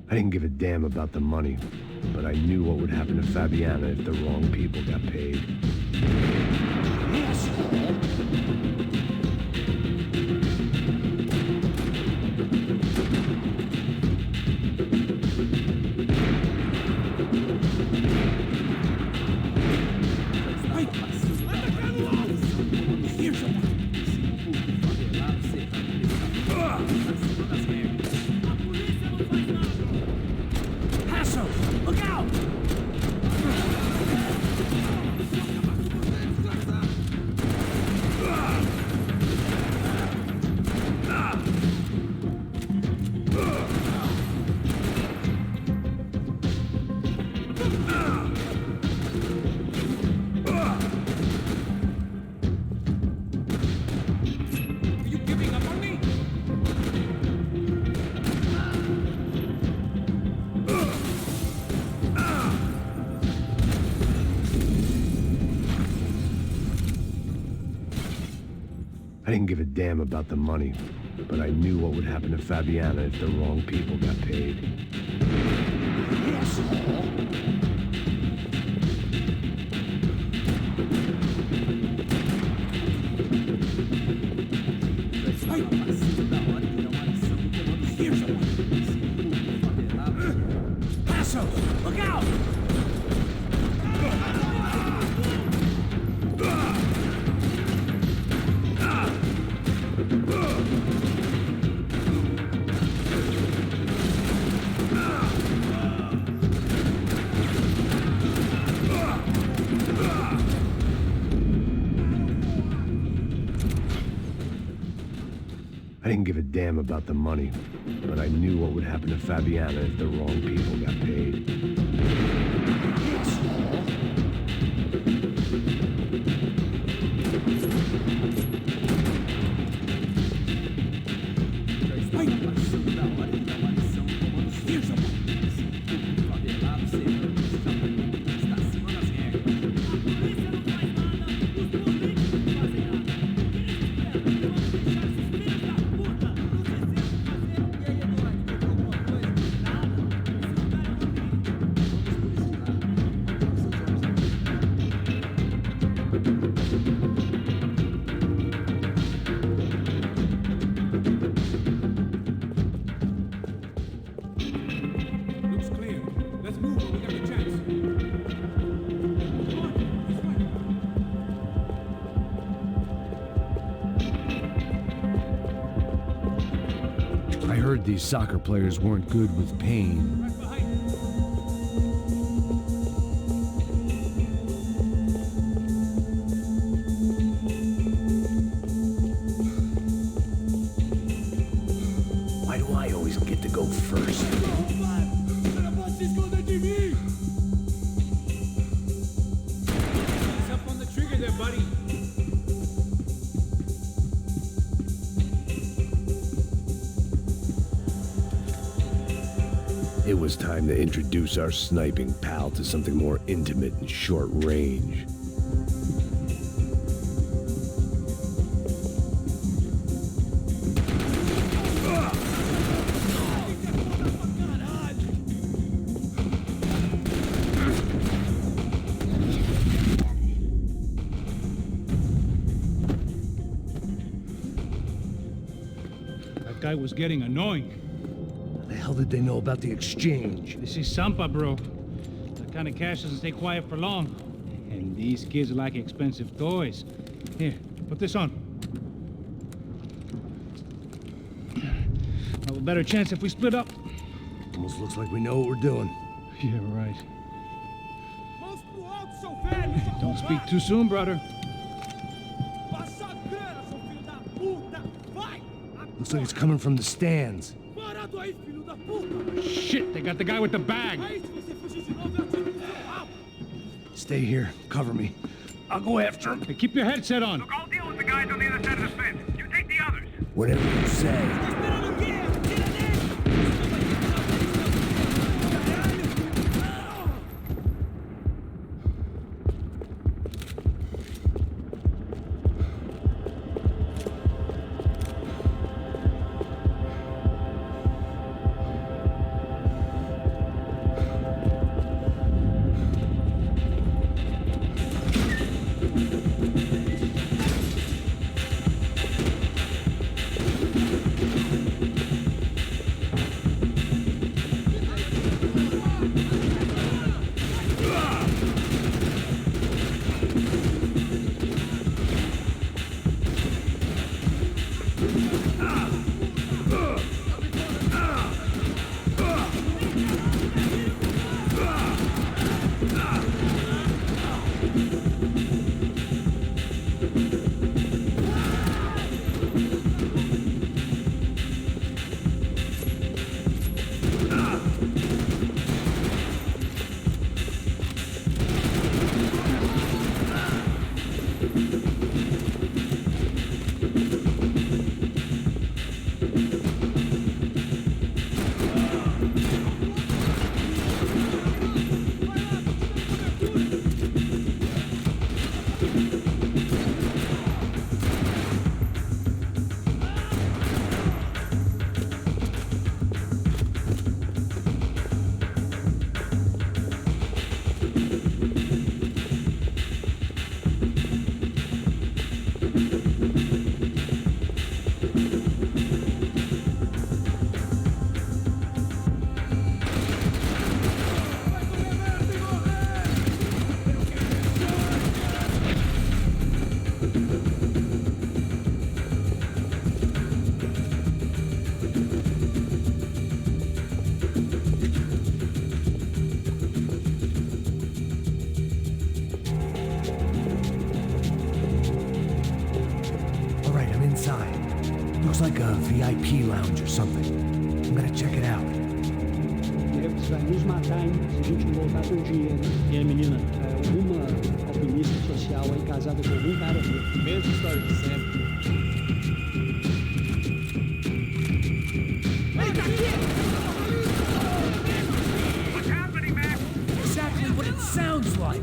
I didn't give a damn about the money, but I knew what would happen to Fabiana if the wrong people got paid. I didn't give a damn about the money, but I knew what would happen to Fabiana if the wrong people got paid. Passo! Look out! I didn't give a damn about the money, but I knew what would happen to Fabiana if the wrong people got paid. Looks clear. Let's move when we got the chance. I heard these soccer players weren't good with Payne. Right behind you. Why do I always get to go first? It's up on the trigger there, buddy. It was time to introduce our sniping pal to something more intimate and short range. That guy was getting annoying. How the hell did they know about the exchange? This is Sampa, bro. That kind of cash doesn't stay quiet for long. And these kids like expensive toys. Here, put this on. Have a better chance if we split up. Almost looks like we know what we're doing. Yeah, right. Don't speak too soon, brother. Looks like it's coming from the stands. Shit, they got the guy with the bag. Stay here. Cover me. I'll go after him. Hey, keep your headset on. Look, I'll deal with the guys on the other side of the fence. You take the others. Whatever you say. inside. Looks like a VIP lounge or something. I'm gonna check it out. Você vai nos matar, hein? Se a gente não voltar com dinheiro. E aí, menina? Uma alpinista social aí casada com algum cara aqui. Mesma história de sempre. What's happening, man? Exactly what it sounds like.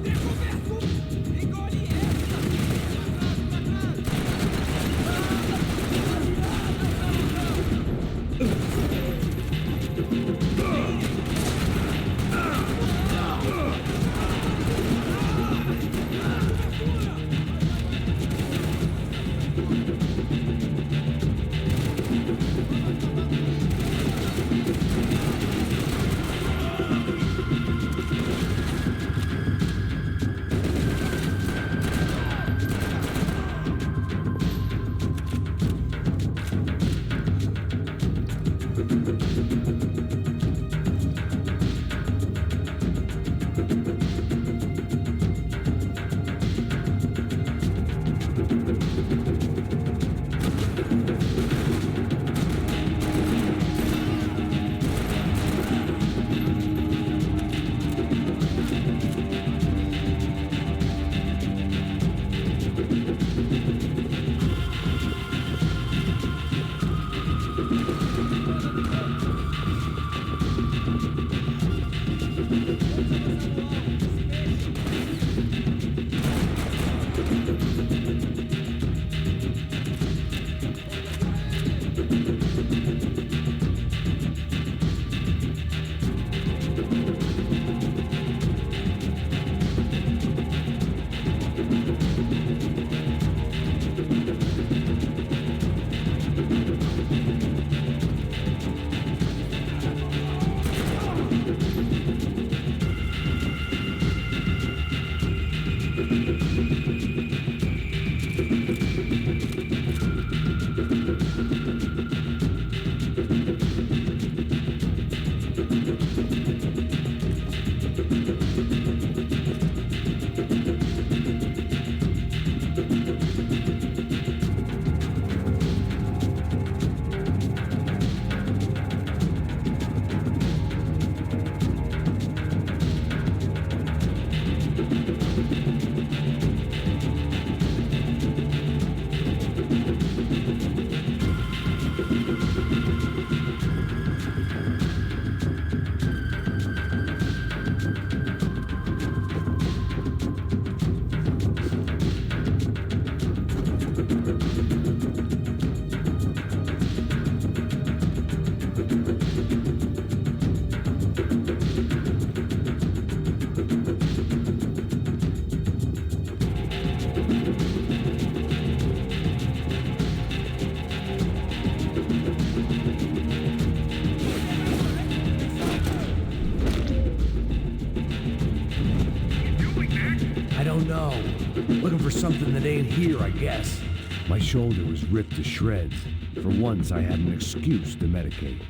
Looking for something that ain't here, I guess. My shoulder was ripped to shreds. For once, I had an excuse to medicate.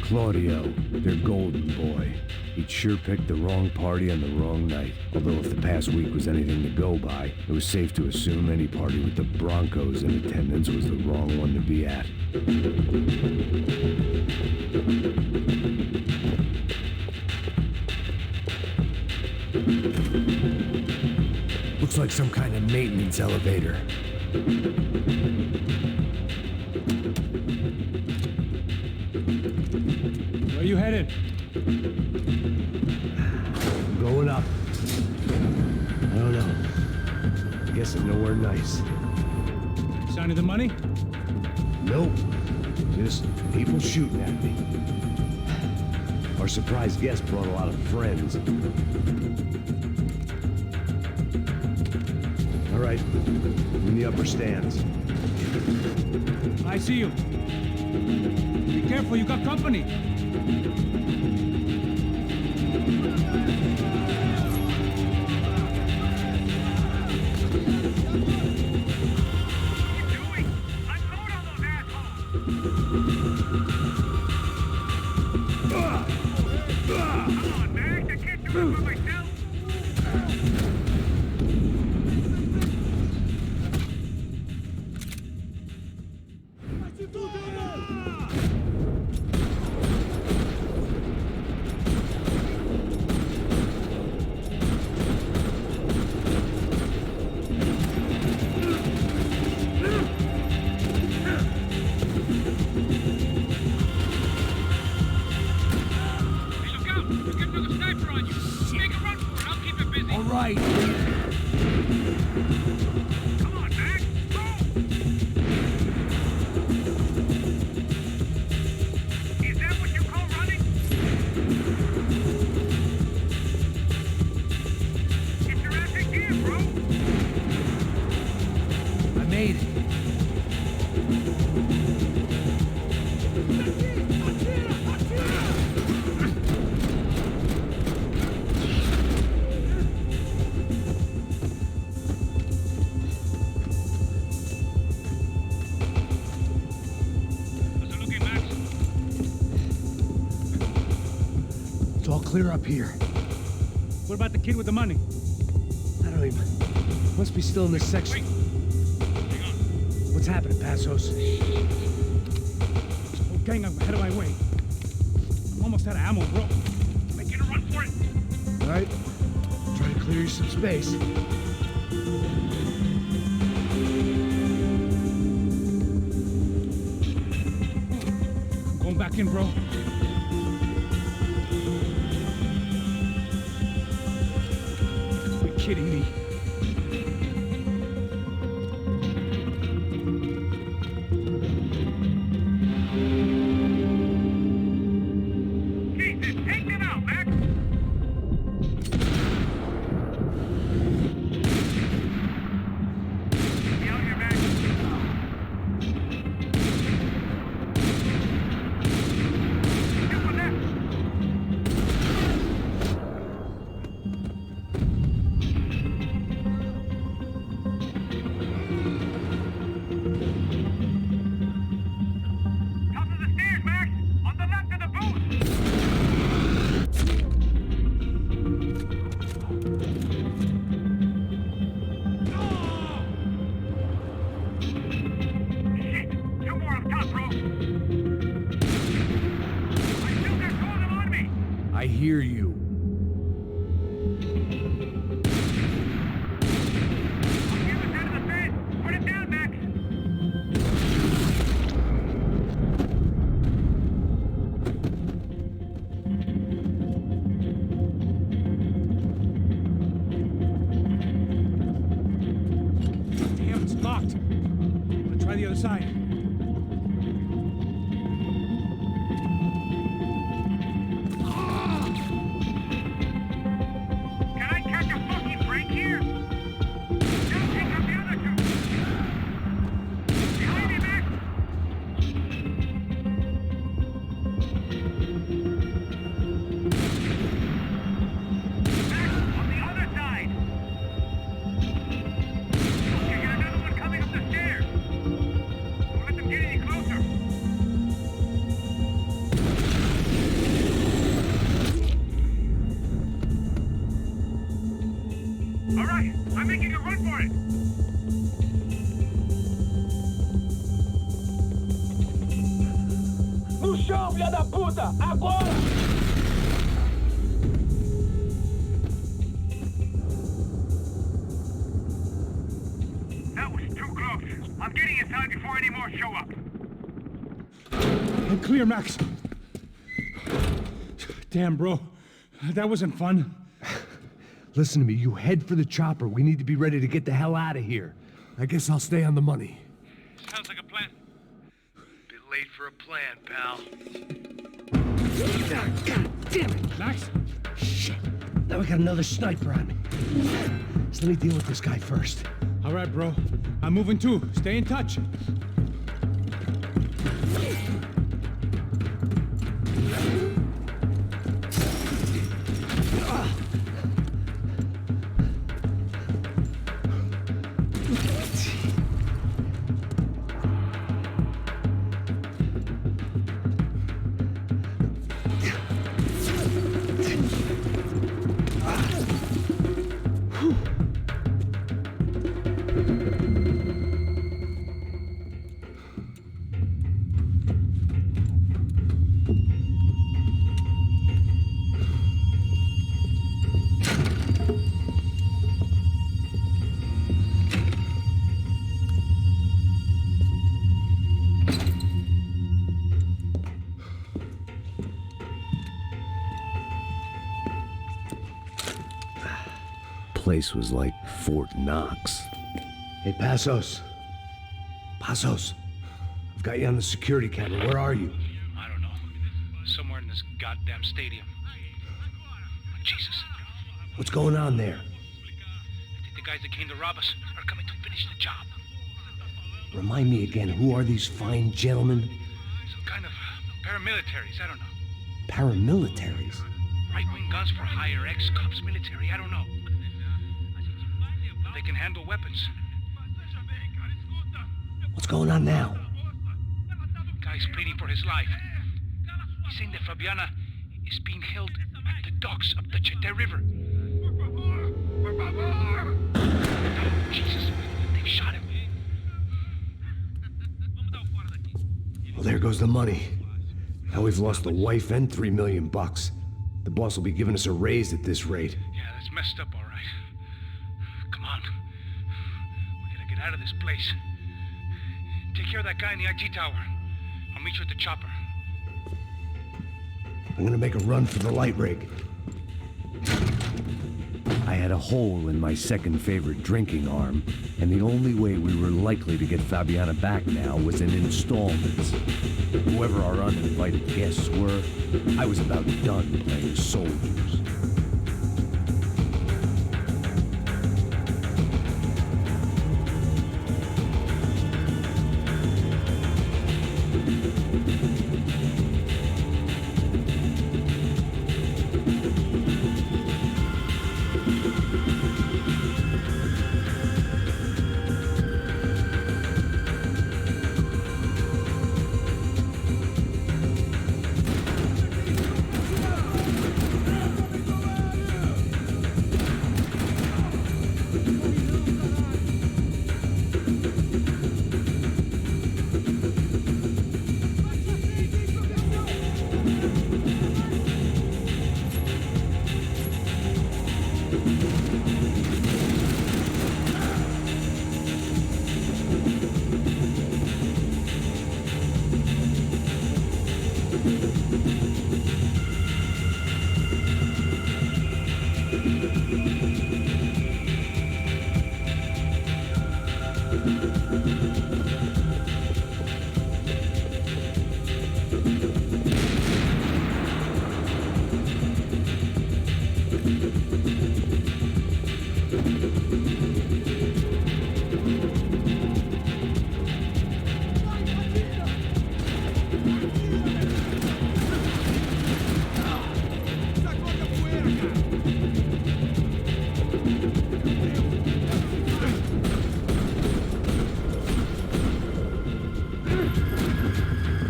Claudio, their golden boy. He'd sure picked the wrong party on the wrong night. Although if the past week was anything to go by, it was safe to assume any party with the Broncos in attendance was the wrong one to be at. Looks like some kind of maintenance elevator. Where you headed? I'm going up. I don't know. I guess I'm nowhere nice. Sign of the money? Nope. Just people shooting at me. Our surprise guest brought a lot of friends. All right, in the upper stands. I see you. Be careful, you got company. made it. It's all clear up here. What about the kid with the money? I don't even... Must be still in this section. What's happening, Passos? Oh, gang up ahead of my way. I'm almost out of ammo, bro. Making a run for it. All right. Try to clear you some space. I'm going back in, bro. You're kidding me. Jesus, take them out, Max! Get out here, Max. Get one left. Top of the stairs, Max! On the left of the booth! Shit! Two more up top, bro! I still got two of them on me! I hear you. On the other side of the fence! Put it down, Max! Damn, it's locked. I'm gonna try the other side. Can I catch a fucking break here? Now take out the other two! Behind me, Max! Max, on the other side! Okay, got another one coming up the stairs! Don't let them get any closer! All right, I'm making a run for it! No chão, filha da puta! Agora! That was too close. I'm getting inside before any more show up. I'm clear, Max. Damn, bro. That wasn't fun. Listen to me. You head for the chopper. We need to be ready to get the hell out of here. I guess I'll stay on the money. Sounds like a plan. Bit late for a plan, pal. God damn it, Max. Shit. Now we got another sniper on me. So let me deal with this guy first. All right, bro. I'm moving too. Stay in touch. Place was like Fort Knox. Hey, Passos. Passos. I've got you on the security camera. Where are you? I don't know. Somewhere in this goddamn stadium. Jesus. What's going on there? I think the guys that came to rob us are coming to finish the job. Remind me again, who are these fine gentlemen? Some kind of paramilitaries, I don't know. Paramilitaries? Right-wing guns for hire, ex-cops, military, I don't know. They can handle weapons. What's going on now? Guy's pleading for his life. He's saying that Fabiana is being held at the docks of the Chete River. Oh, Jesus, they've shot him. Well, there goes the money. Now we've lost the wife and $3 million. The boss will be giving us a raise at this rate. Yeah, that's messed up, all right. Come on. We gotta get out of this place. Take care of that guy in the IT tower. I'll meet you at the chopper. I'm gonna make a run for the light rig. I had a hole in my second favorite drinking arm, and the only way we were likely to get Fabiana back now was in installments. Whoever our uninvited guests were, I was about done playing soldiers.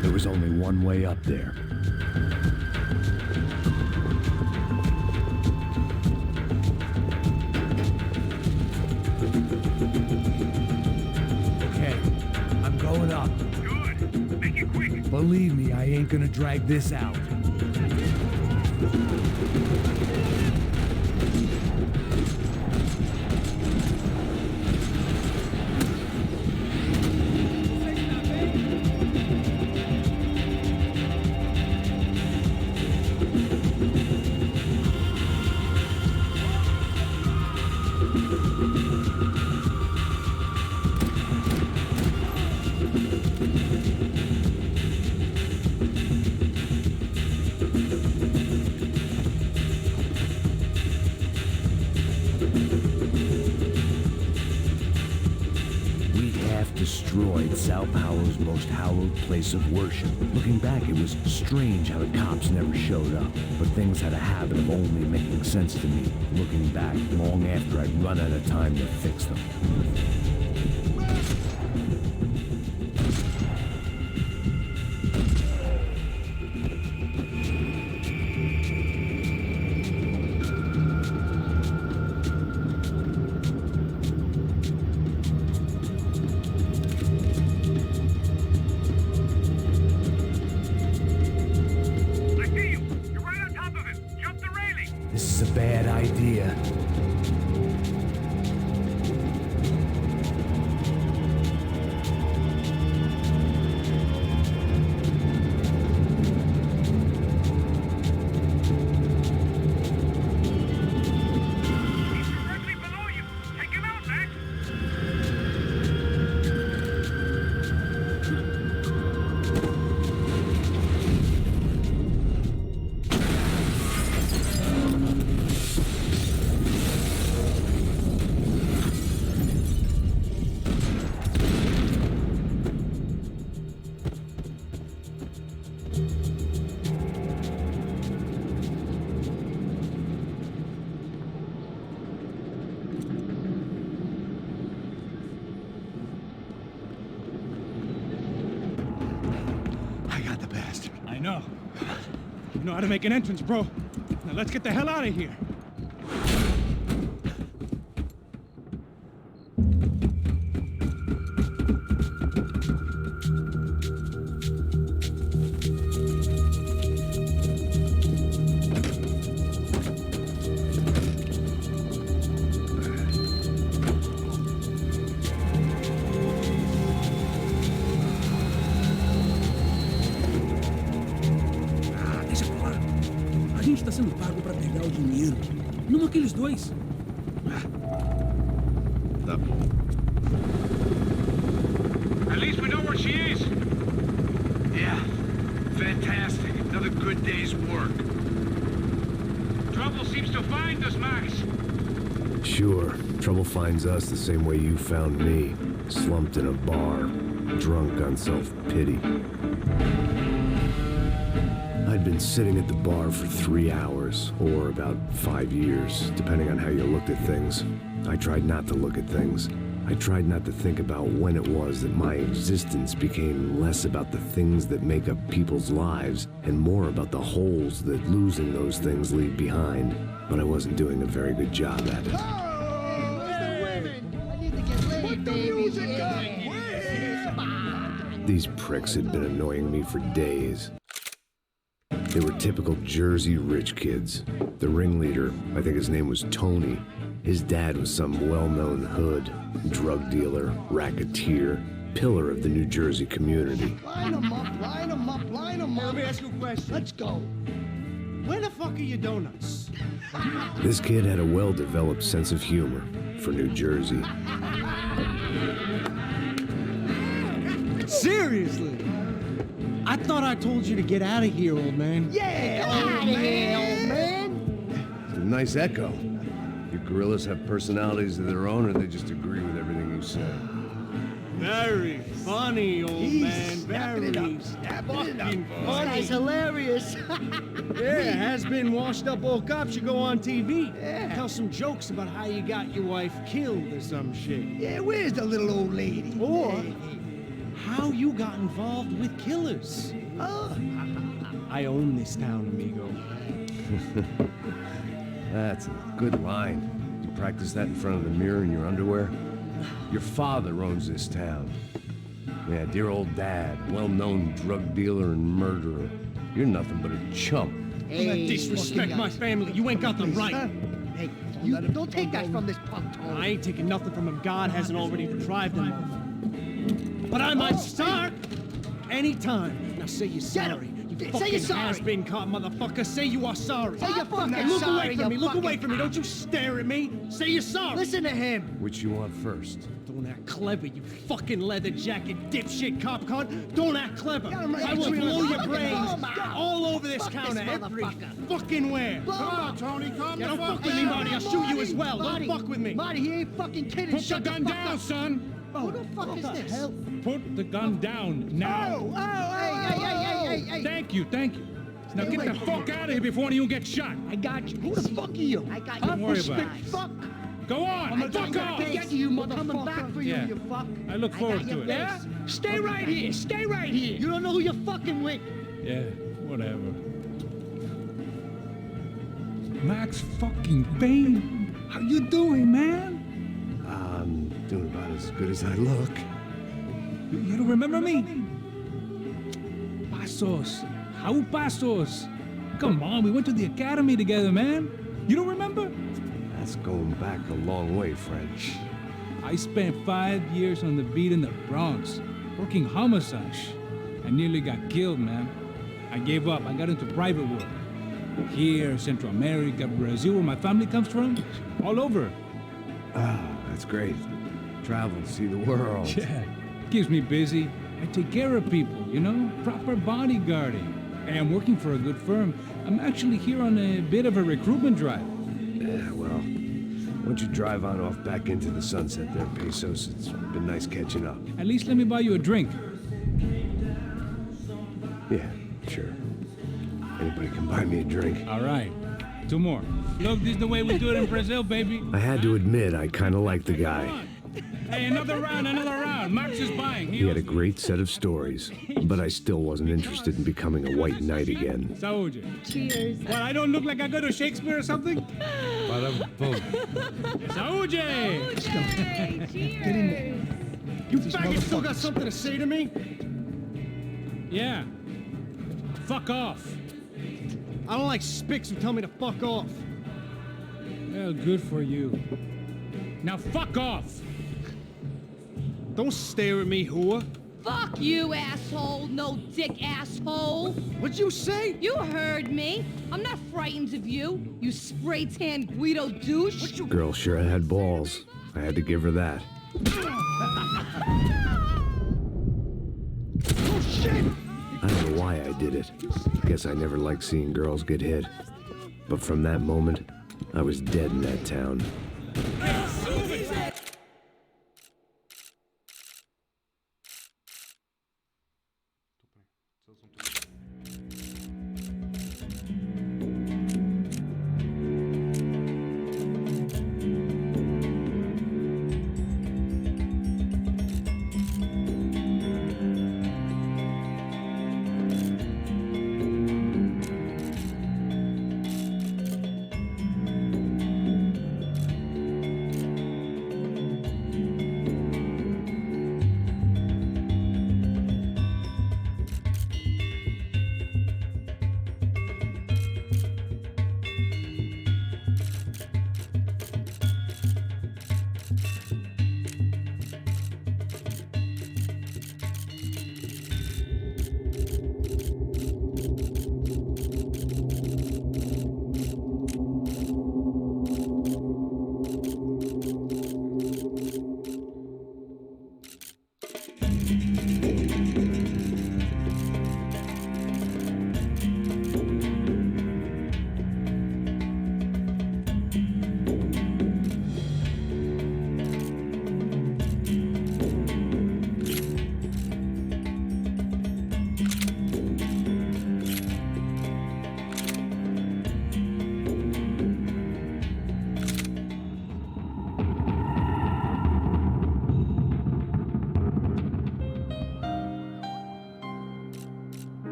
There was only one way up there. Okay, I'm going up. Good. Make it quick. Believe me, I ain't gonna drag this out. Destroyed Sao Paulo's most hallowed place of worship. Looking back, it was strange how the cops never showed up, but things had a habit of only making sense to me, looking back long after I'd run out of time to fix them. I know. You know how to make an entrance, bro. Now let's get the hell out of here. Sendo pago pra pegar o dinheiro. Não aqueles dois. Tá bom. At least we know where she is. Yeah. Fantastic. Another good day's work. Trouble seems to find us, Max. Sure, trouble finds us the same way you found me. Slumped in a bar, drunk on self-pity. I'd been sitting at the bar for 3 hours, or about 5 years, depending on how you looked at things. I tried not to look at things. I tried not to think about when it was that my existence became less about the things that make up people's lives and more about the holes that losing those things leave behind. But I wasn't doing a very good job at it. These pricks had been annoying me for days. They were typical Jersey rich kids. The ringleader, I think his name was Tony. His dad was some well-known hood, drug dealer, racketeer, pillar of the New Jersey community. Line them up, line them up, line them up. Let me ask you a question. Let's go. Where the fuck are your donuts? This kid had a well-developed sense of humor for New Jersey. Seriously? I thought I told you to get out of here, old man. Yeah, old man. It's a nice echo. Your gorillas have personalities of their own, or they just agree with everything you say? Very funny, old man. Very fucking This funny. guy's hilarious. Yeah, has-been washed-up old cop should go on TV. Yeah. Tell some jokes about how you got your wife killed or some shit. Yeah, where's the little old lady? Or how you got involved with killers. I own this town, amigo. That's a good line. You practice that in front of the mirror in your underwear? Your father owns this town. Yeah, dear old dad, well-known drug dealer and murderer. You're nothing but a chump. Hey, disrespect my family. You ain't got the right. Hey, you don't take that from this punk, Tony. I ain't taking nothing from him. God hasn't already deprived him of. But I might start anytime. Now say you're sorry. You fucking has-been caught, motherfucker. Say you are sorry. Say you're fucking Look sorry, away from me. you Look away fucking from me. Don't you stare at me. Say you're sorry. Listen to him. Which you want first? Don't act clever, you fucking leather jacket dipshit cop cunt. Don't act clever. I will blow your brains all over this counter every fucking where. Come on, Tony. Come on. Don't fuck with me, Marty. I'll shoot you as well. Don't fuck with me. Marty, he ain't fucking kidding. Put the gun down, son. Who the fuck is this? Hell? Put the gun down now. Hey. Thank you. Now get the fuck out of here before you get shot. I got you. Who the fuck are you? I got you. Don't worry about it. Fuck. Go on, fuck off. Get you, motherfucker. Coming back for you, Yeah. you fuck. I look forward to it. Yeah? Stay right here. Stay right here. You don't know who you're fucking with. Yeah, whatever. Max fucking Payne. How you doing, man? I'm doing about as good as I look. You don't remember me? Pasos. How Pasos? Come on, we went to the academy together, man. You don't remember? That's going back a long way, French. I spent 5 years on the beat in the Bronx, working homicide. I nearly got killed, man. I gave up. I got into private work. Here, Central America, Brazil, where my family comes from, all over. Ah, that's great. Travel, see the world. Yeah, keeps me busy. I take care of people, you know? Proper bodyguarding. Hey, I'm working for a good firm. I'm actually here on a bit of a recruitment drive. Yeah, well, why don't you drive on off back into the sunset there, Pesos? It's been nice catching up. At least let me buy you a drink. Yeah, sure. Anybody can buy me a drink. All right. 2 more. Look, this is the way we do it in Brazil, baby. I had to admit, I kind of liked the guy. Hey, another round. Max is buying. He had a great set of stories, but I still wasn't interested in becoming a white knight again. Saúde. Cheers. What, I don't look like I go to Shakespeare or something? Saúde! Cheers. You faggot still got something to say to me? Yeah. Fuck off. I don't like spics who tell me to fuck off. Well, good for you. Now fuck off! Don't stare at me, whore. Fuck you, asshole. No dick asshole. What'd you say? You heard me. I'm not frightened of you, you spray tan Guido douche. Girl sure had balls. I had to give her that. Oh, shit! I don't know why I did it. Guess I never liked seeing girls get hit. But from that moment, I was dead in that town.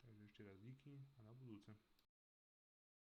Także jeszcze raz dzięki, a na budúce.